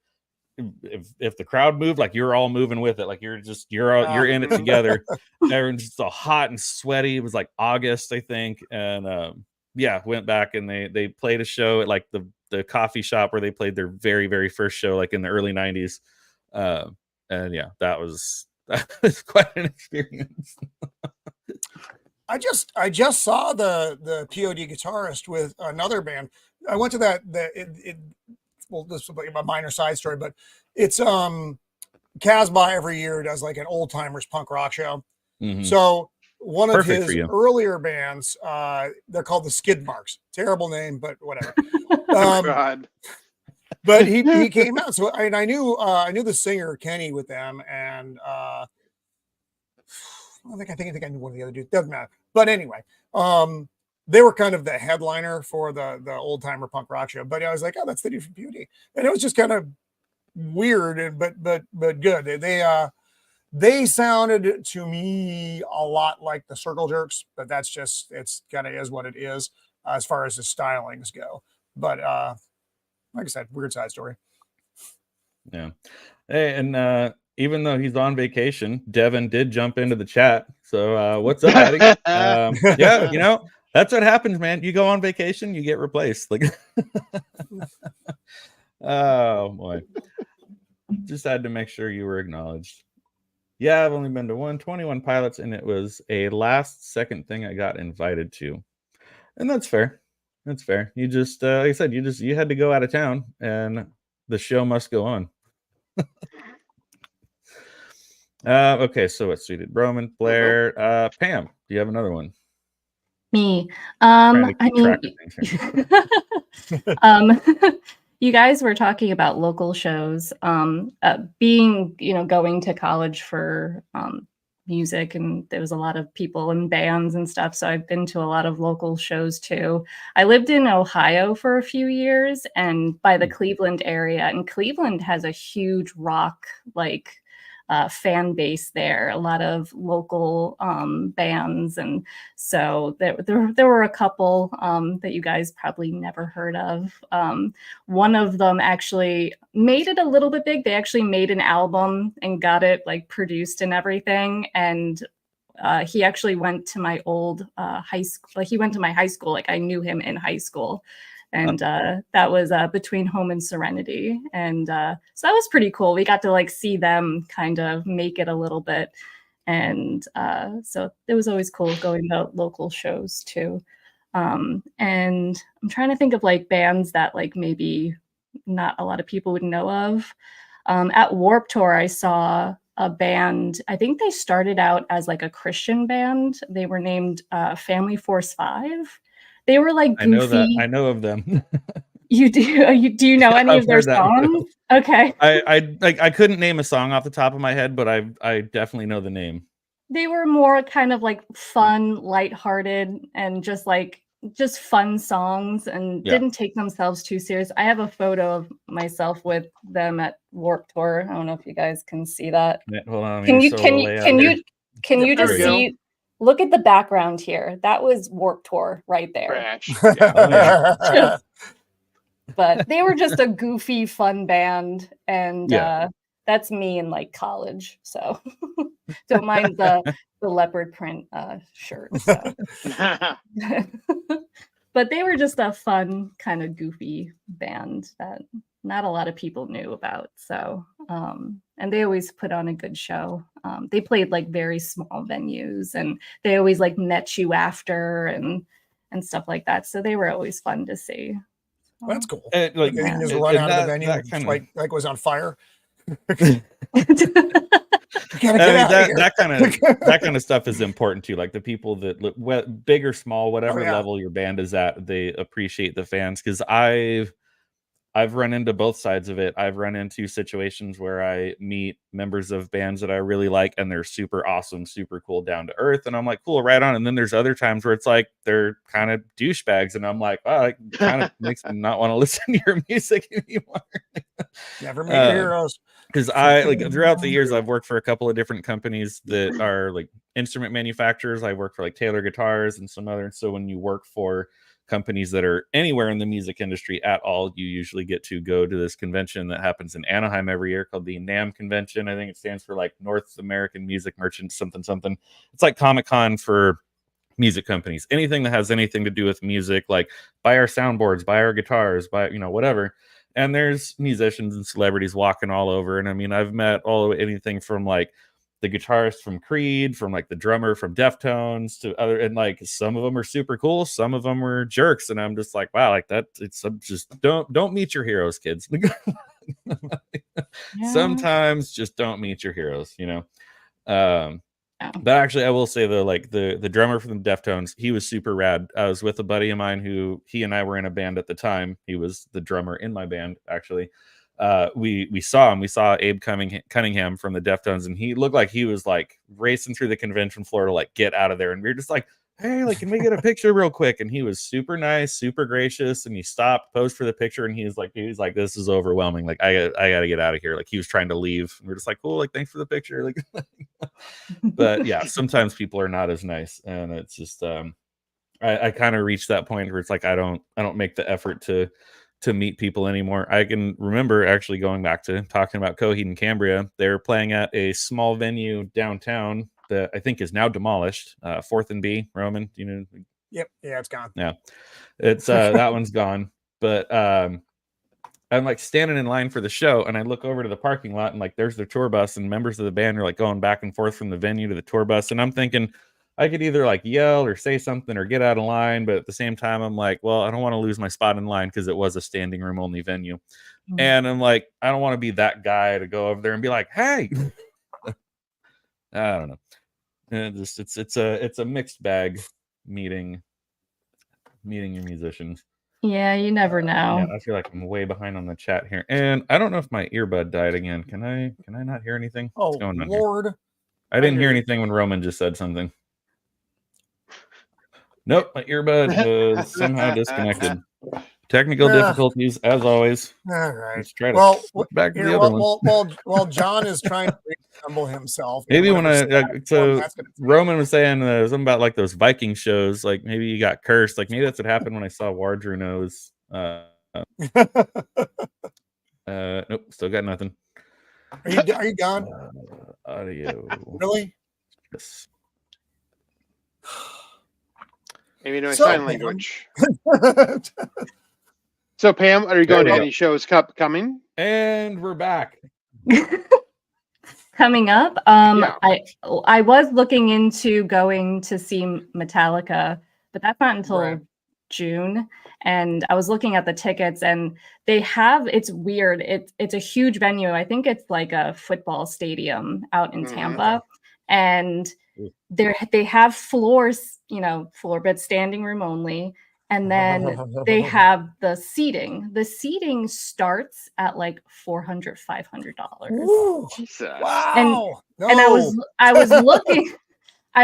if the crowd moved, like you're all moving with it. Like you're in it together. Everyone's just all hot and sweaty. It was like August, I think. And yeah, went back and they played a show at like the coffee shop where they played their very first show, like in the early 90s. And yeah, that was quite an experience. I just saw the POD guitarist with another band. I went to well, this will be a minor side story, but it's Casbah every year does like an old timers punk rock show. Mm-hmm. So one of Perfect his earlier bands, they're called the Skid Marks. Terrible name, but whatever. God. But he came out. So I knew the singer Kenny with them, and I think I knew one of the other dudes. Doesn't matter. But anyway, they were kind of the headliner for the old timer punk rock show. But I was like, oh, that's the dude from POD, and it was just kind of weird, but good. They sounded to me a lot like the Circle Jerks, but that's just, it's kind of is what it is as far as the stylings go. But like I said, weird side story. Yeah. Hey, and even though he's on vacation, Devin did jump into the chat. So what's up, buddy? Yeah, you know, that's what happens, man. You go on vacation, you get replaced. Like, oh boy. Just had to make sure you were acknowledged. Yeah, I've only been to 121 pilots, and it was a last second thing I got invited to. And that's fair. That's fair. You just, like I said, you had to go out of town, and the show must go on. Okay, so it's suited Roman, Blair, Pam. Do you have another one? Me. Trying to I keep track mean, of things here. you guys were talking about local shows. Being, going to college for music, and there was a lot of people in bands and stuff. So I've been to a lot of local shows too. I lived in Ohio for a few years, and by the Cleveland area, and Cleveland has a huge rock fan base there, a lot of local bands, and so there were a couple that you guys probably never heard of. One of them actually made it a little bit big. They actually made an album and got it produced and everything, and he actually went to my old high school. He went to my high school. I knew him in high school. And that was Between Home and Serenity. And so that was pretty cool. We got to see them kind of make it a little bit. And so it was always cool going to local shows too. And I'm trying to think of bands that maybe not a lot of people would know of. At Warped Tour, I saw a band. I think they started out as a Christian band. They were named Family Force 5. They were goofy. I know that. I know of them. You do? Do you know any I've of their heard that songs? Okay. I couldn't name a song off the top of my head, but I definitely know the name. They were more kind of fun, lighthearted, and just fun songs, and didn't take themselves too serious. I have a photo of myself with them at Warped Tour. I don't know if you guys can see that. Yeah, hold on. Can you just see? Look at the background here. That was Warped Tour right there. Yeah. But they were just a goofy, fun band, and that's me in college. So don't mind the leopard print shirt. So. But they were just a fun, kind of goofy band that not a lot of people knew about. So, and they always put on a good show. They played very small venues, and they always met you after and stuff like that. So they were always fun to see. That's cool. They didn't just run out of the venue like was on fire. That kind of stuff is important too. The people that big or small, whatever level your band is at, they appreciate the fans. Because I've run into both sides of it. I've run into situations where I meet members of bands that I really like, and they're super awesome, super cool, down to earth, and I'm like, cool, right on. And then there's other times where it's they're kind of douchebags, and I'm like, wow, it kind of makes me not want to listen to your music anymore. Never meet your heroes. Because I throughout the years, I've worked for a couple of different companies that are instrument manufacturers. I work for Taylor Guitars and some other. So when you work for companies that are anywhere in the music industry at all, you usually get to go to this convention that happens in Anaheim every year called the NAMM convention. I think it stands for North American Music Merchants something. It's like Comic-Con for music companies. Anything that has anything to do with music, buy our soundboards, buy our guitars, buy whatever. And there's musicians and celebrities walking all over. And I mean, I've met anything from the guitarist from Creed, from the drummer from Deftones to other, and some of them are super cool, some of them are jerks, and I'm just wow, that it's just don't meet your heroes, kids. Sometimes just don't meet your heroes, But actually, I will say though, the drummer from the Deftones, he was super rad. I was with a buddy of mine who he and I were in a band at the time. He was the drummer in my band, actually. We saw him. We saw Abe Cunningham from the Deftones, and he looked like he was racing through the convention floor to get out of there. And we were just hey, like, can we get a picture real quick? And he was super nice, super gracious, and he stopped, posed for the picture, and he was like, this is overwhelming. Like, I gotta get out of here. Like, he was trying to leave. And we're just like, cool, like, thanks for the picture. Like, but yeah, sometimes people are not as nice, and it's just I kind of reached that point where it's like I don't make the effort to meet people anymore. I can remember actually going back to talking about Coheed and Cambria. They're playing at a small venue downtown that I think is now demolished. 4th and B, Roman, you know. Yep, yeah, it's gone. Yeah, it's that one's gone. But I'm like standing in line for the show, and I look over to the parking lot, and like there's their tour bus, and members of the band are like going back and forth from the venue to the tour bus, and I'm thinking I could either like yell or say something or get out of line, but at the same time, I'm like, well, I don't want to lose my spot in line because it was a standing room only venue. Mm-hmm. And I'm like, I don't want to be that guy to go over there and be like, hey, I don't know. It's a mixed bag meeting your musicians. Yeah, you never know. Man, I feel like I'm way behind on the chat here, and I don't know if my earbud died again. Can I not hear anything? What's going on Lord! Here? I didn't hear anything when Roman just said something. Nope, my earbud was somehow disconnected. Technical difficulties, as always. All right. Let's try to back to the other one. While John is trying to reassemble himself. Maybe when Roman was saying something about like those Viking shows, like maybe you got cursed. Like maybe that's what happened when I saw Wardruno's. Nope, still got nothing. Are you gone? Audio. Really? Yes. Maybe no sign language. So, Pam, are you going to any shows coming? And we're back. Coming up, I was looking into going to see Metallica, but that's not until June. And I was looking at the tickets, and it's weird. It's a huge venue. I think it's like a football stadium out in Tampa, and they have floors, floor bed, standing room only. And then they have the seating. The seating starts at like $400, $500. Wow! And I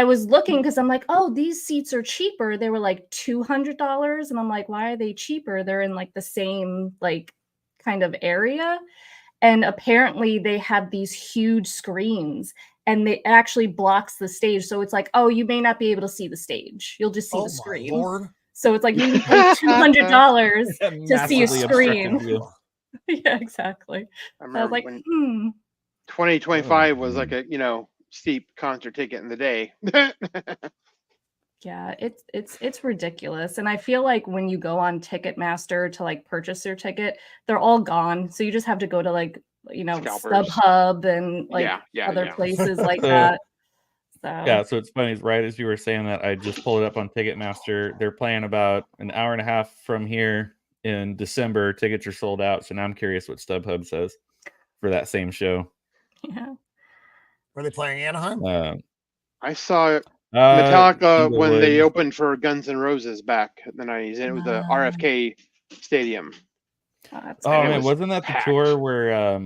was looking because I'm like, oh, these seats are cheaper. They were like $200, and I'm like, why are they cheaper? They're in like the same like kind of area, and apparently they have these huge screens, and it actually blocks the stage. So it's like, oh, you may not be able to see the stage. You'll just see the screen. Lord. So it's like you need to pay $200 to see a screen. Yeah, exactly. I was like, 2025 was like a steep concert ticket in the day. Yeah, it's ridiculous. And I feel like when you go on Ticketmaster to like purchase your ticket, they're all gone. So you just have to go to like StubHub and like other places like that. So. Yeah, so it's funny. Right as you were saying that, I just pulled it up on Ticketmaster. They're playing about an hour and a half from here in December. Tickets are sold out. So now I'm curious what StubHub says for that same show. Yeah. Were they playing Anaheim? I saw Metallica when they opened for Guns N' Roses back in the 90s, and it was the RFK Stadium. Oh man, wasn't that the tour where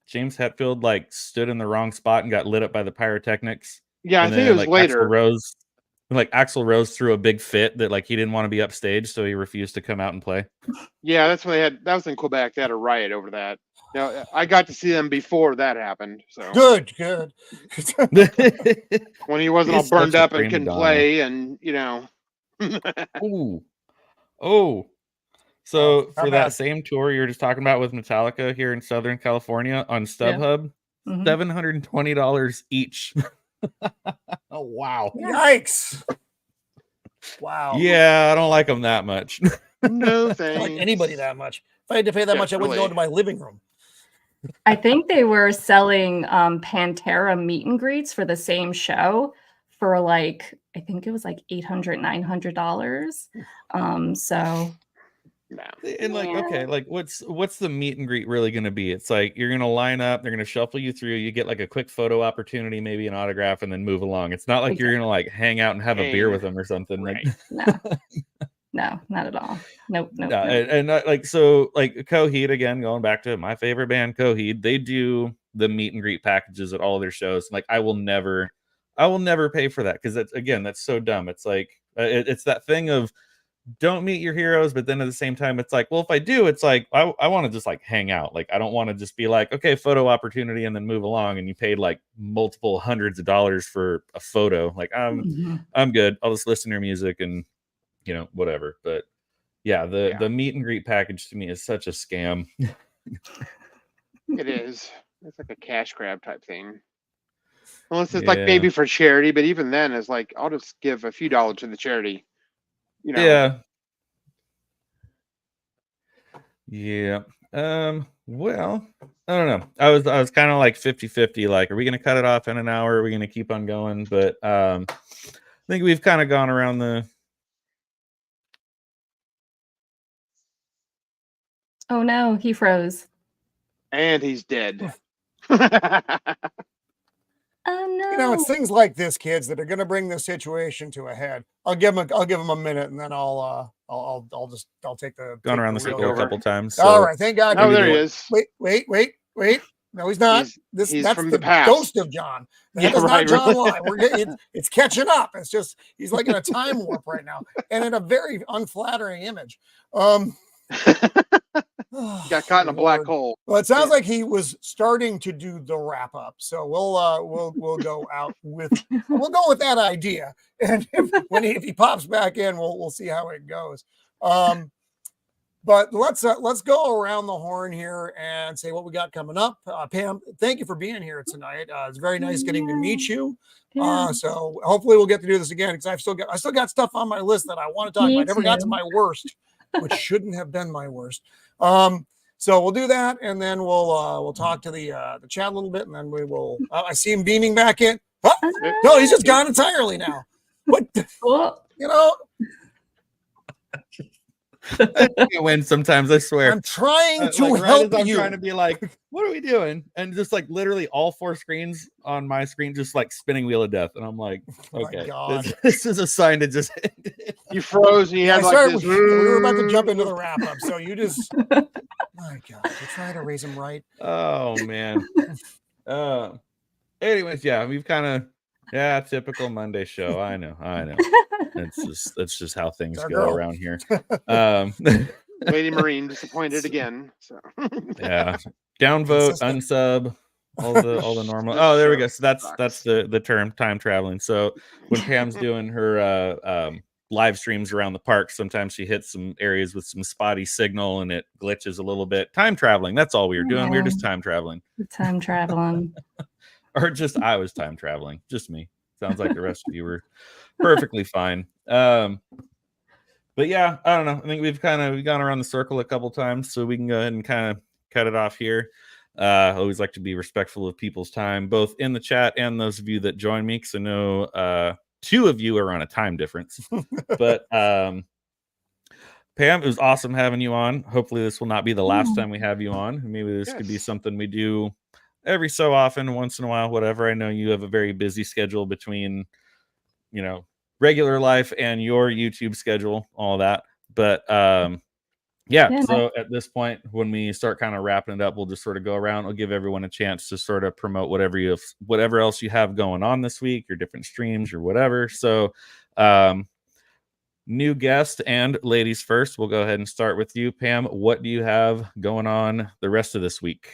James Hetfield like stood in the wrong spot and got lit up by the pyrotechnics? Yeah, I think it was later. Axl Rose threw a big fit that like he didn't want to be upstage, so he refused to come out and play. Yeah, that's when they had. That was in Quebec. They had a riot over that. Now, I got to see them before that happened. So good. When he wasn't all burned up and couldn't play, and So for that same tour you're just talking about with Metallica here in Southern California on StubHub, $720 each. Oh wow! Yikes! Wow. Yeah, I don't like them that much. No thanks. I don't like anybody that much. If I had to pay that much, I wouldn't go into my living room. I think they were selling Pantera meet and greets for the same show for like, I think it was like $800, $900. So. And like, okay, like what's the meet and greet really going to be? It's like you're going to line up, they're going to shuffle you through, you get like a quick photo opportunity, maybe an autograph, and then move along. It's not like you're going to like hang out and have a beer with them or something. Right. Like, no, not at all. Nope. And like, so like Coheed, again, going back to my favorite band, Coheed, they do the meet and greet packages at all of their shows. Like I will never I will never pay for that because that's so dumb. It's like it's that thing of don't meet your heroes, but then at the same time, it's like, well, if I do, it's like I want to just like hang out. Like I don't want to just be like, okay, photo opportunity, and then move along. And you paid like multiple hundreds of dollars for a photo. Like I'm good. I'll just listen to your music and whatever. But yeah, the meet and greet package to me is such a scam. It is. It's like a cash grab type thing. Unless it's like maybe for charity, but even then, it's like I'll just give a few dollars to the charity. Yeah. Yeah. Well, I don't know. I was kind of like 50-50. Like, are we gonna cut it off in an hour? Are we gonna keep on going? But I think we've kind of gone around the. Oh no, he froze. And he's dead. Oh no! It's things like this, kids, that are going to bring this situation to a head. I'll give him a minute, and then I'll take the gone around the circle a couple times. So. All right, thank God. Oh, there he is. Wait. No, he's not. He's that's from the past. ghost of John. That's not John live. It's catching up. It's just he's like in a time warp right now, and in a very unflattering image. Got caught in a black hole. Well, it sounds like he was starting to do the wrap up, so we'll go out with that idea, and if he pops back in, we'll see how it goes. But let's go around the horn here and say what we got coming up. Pam, thank you for being here tonight. It's very nice getting to meet you. So hopefully we'll get to do this again because I still got stuff on my list that I want to talk about. I never got to my worst, which shouldn't have been my worst. So we'll do that, and then we'll talk to the chat a little bit, and then we will. I see him beaming back in. Oh, no, he's just gone entirely now. What? I win sometimes. I swear. I'm trying to like, help I'm you. trying to be like, what are we doing? And just like literally all 4 screens on my screen, just like spinning wheel of death. And I'm like, okay, this is a sign to just. You froze. And you had like this. We were about to jump into the wrap up, so you just. My God, you're trying to raise him right. Oh man. Anyways, yeah, we've kind of typical Monday show. I know. That's just how things go around here. Lady Marine disappointed again. So yeah, downvote, unsub, all the normal. Oh, there we go. So that's the term time traveling. So when Pam's doing her live streams around the park, sometimes she hits some areas with some spotty signal and it glitches a little bit. Time traveling. That's all we were doing. We were just time traveling. Time traveling. Or just I was time traveling. Just me. Sounds like the rest of you were perfectly fine. But yeah, I don't know. I think we've gone around the circle a couple times, so we can go ahead and kind of cut it off here. I always like to be respectful of people's time, both in the chat and those of you that join me, because I know 2 of you are on a time difference. But Pam, it was awesome having you on. Hopefully this will not be the last time we have you on. Maybe this could be something we do every so often, once in a while, whatever. I know you have a very busy schedule between, regular life and your YouTube schedule, all that. But so at this point, when we start kind of wrapping it up, we'll just sort of go around. I'll give everyone a chance to sort of promote whatever else you have going on this week, your different streams or whatever. So new guest and ladies first, we'll go ahead and start with you, Pam. What do you have going on the rest of this week?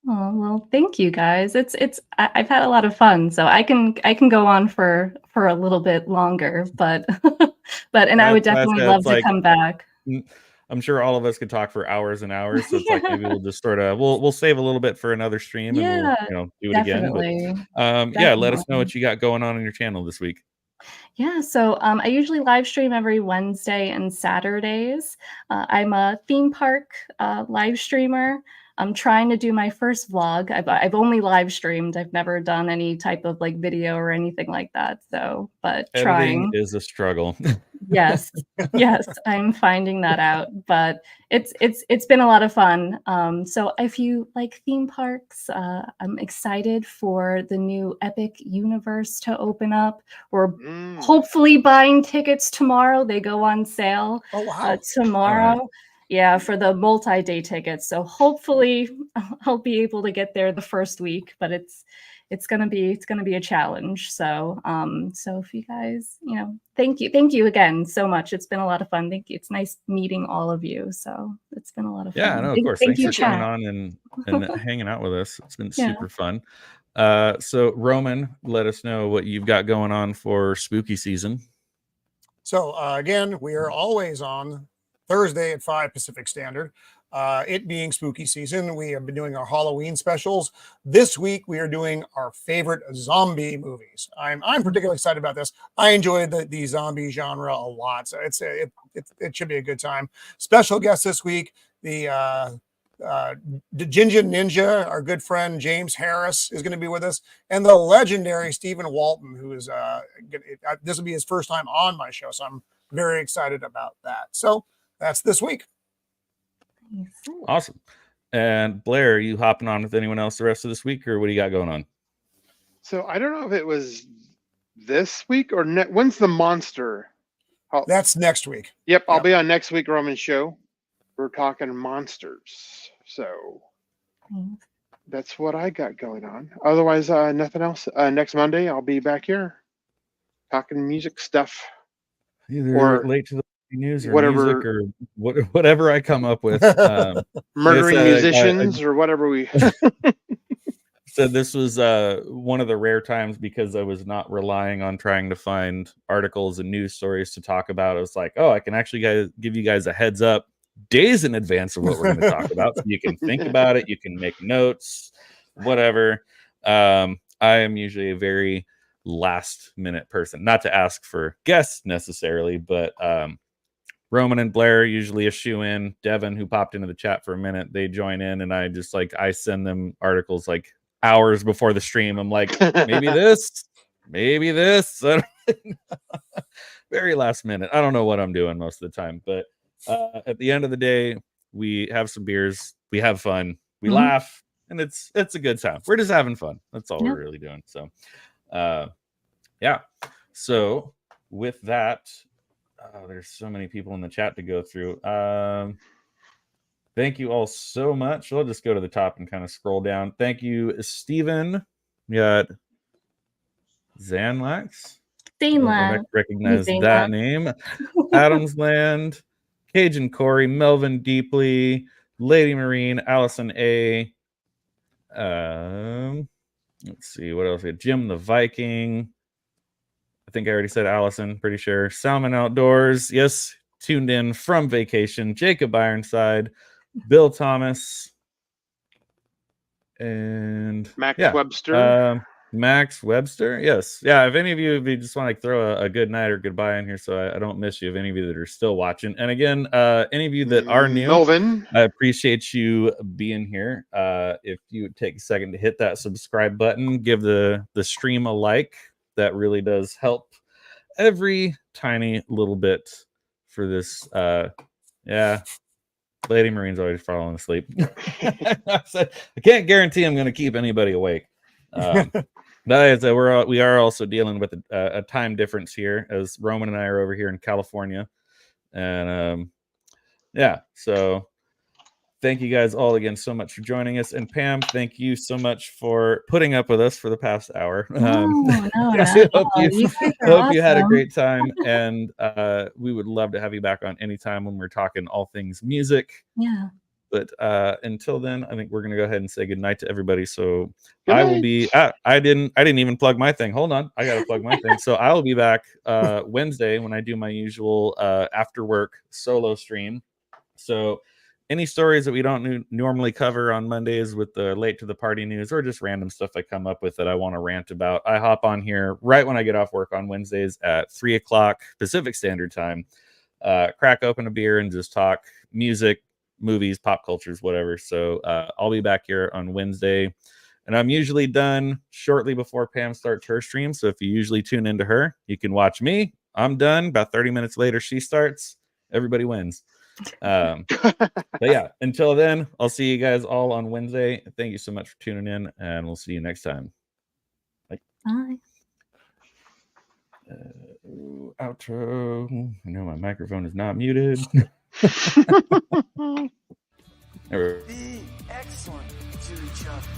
Oh, well, thank you guys. I've had a lot of fun, so I can go on for a little bit longer, but I would definitely love to come back. I'm sure all of us could talk for hours and hours. So it's like maybe we'll just sort of we'll save a little bit for another stream and we'll do it definitely. Again. But let us know what you got going on your channel this week. Yeah, so I usually live stream every Wednesday and Saturdays. I'm a theme park live streamer. I'm trying to do my first vlog. I've only live streamed. I've never done any type of like video or anything like that. So, but editing trying is a struggle. Yes, I'm finding that out. But it's been a lot of fun. So if you like theme parks, I'm excited for the new Epic Universe to open up. We're hopefully buying tickets tomorrow. They go on sale tomorrow. Yeah, for the multi-day tickets. So hopefully I'll be able to get there the first week, but it's gonna be a challenge. So so if you guys, thank you again so much. It's been a lot of fun. Thank you. It's nice meeting all of you. So it's been a lot of fun. Yeah, no, of course. Thank Thanks you, for coming chat. on and hanging out with us. It's been Yeah. super fun. So Roman, let us know what you've got going on for spooky season. So again, we are always on Thursday at 5 Pacific Standard. It being spooky season, we have been doing our Halloween specials. This week, we are doing our favorite zombie movies. I'm particularly excited about this. I enjoy the zombie genre a lot, so it should be a good time. Special guest this week, the Ginger Ninja, our good friend James Harris is going to be with us, and the legendary Stephen Walton, who is this will be his first time on my show, so I'm very excited about that. So that's this week. Awesome. And Blair, are you hopping on with anyone else the rest of this week, or what do you got going on? So I don't know if it was this week or when's the monster? That's next week. Yep, I'll be on next week Roman's show. We're talking monsters. So that's what I got going on. Otherwise, nothing else. Next Monday, I'll be back here talking music stuff. Either or late to the news or whatever, music or whatever I come up with. Murdering musicians or whatever we said. This was one of the rare times, because I was not relying on trying to find articles and news stories to talk about. I was like, oh, I can actually give you guys a heads up days in advance of what we're going to talk about, so you can think about it, you can make notes, whatever. I am usually a very last minute person, not to ask for guests necessarily, but Roman and Blair usually a shoe in. Devin, who popped into the chat for a minute, they join in, and I send them articles like hours before the stream. I'm like, maybe this. Very last minute. I don't know what I'm doing most of the time, but at the end of the day, we have some beers, we have fun, we laugh, and it's a good time. We're just having fun. That's all we're really doing. So yeah. So with that, there's so many people in the chat to go through. Thank you all so much. I'll just go to the top and kind of scroll down. Thank you, Steven. We got Zanlax. I recognize that name. Adamsland, Cajun Corey, Melvin Deeply, Lady Marine, Allison A. Let's see what else we had. Jim the Viking. I think I already said Allison, pretty sure. Salmon Outdoors. Yes, tuned in from vacation. Jacob Ironside, Bill Thomas, and Max Webster. Max Webster. Yes. Yeah. If any of you just want to throw a good night or goodbye in here, so I don't miss you, if any of you that are still watching. And again, any of you that are new, Melvin, I appreciate you being here. If you would take a second to hit that subscribe button, give the stream a like. That really does help every tiny little bit for this. Yeah. Lady Marine's always falling asleep. I can't guarantee I'm going to keep anybody awake. We are also dealing with a time difference here, as Roman and I are over here in California. And yeah, so thank you guys all again so much for joining us. And Pam, thank you so much for putting up with us for the past hour. Hope you had a great time. And we would love to have you back on anytime when we're talking all things music. Yeah. But until then, I think we're going to go ahead and say goodnight to everybody. So good I night. will be, I didn't even plug my thing. Hold on. I got to plug my thing. So I will be back Wednesday when I do my usual after work solo stream. So any stories that we don't normally cover on Mondays with the late to the party news, or just random stuff I come up with that I want to rant about, I hop on here right when I get off work on Wednesdays at 3:00 Pacific Standard Time, crack open a beer and just talk music, movies, pop cultures, whatever. So I'll be back here on Wednesday, and I'm usually done shortly before Pam starts her stream. So if you usually tune into her, you can watch me. I'm done. About 30 minutes later, she starts. Everybody wins. But yeah, until then, I'll see you guys all on Wednesday. Thank you so much for tuning in, and we'll see you next time. Bye. Outro. I know my microphone is not muted. There we go. excellent to each other.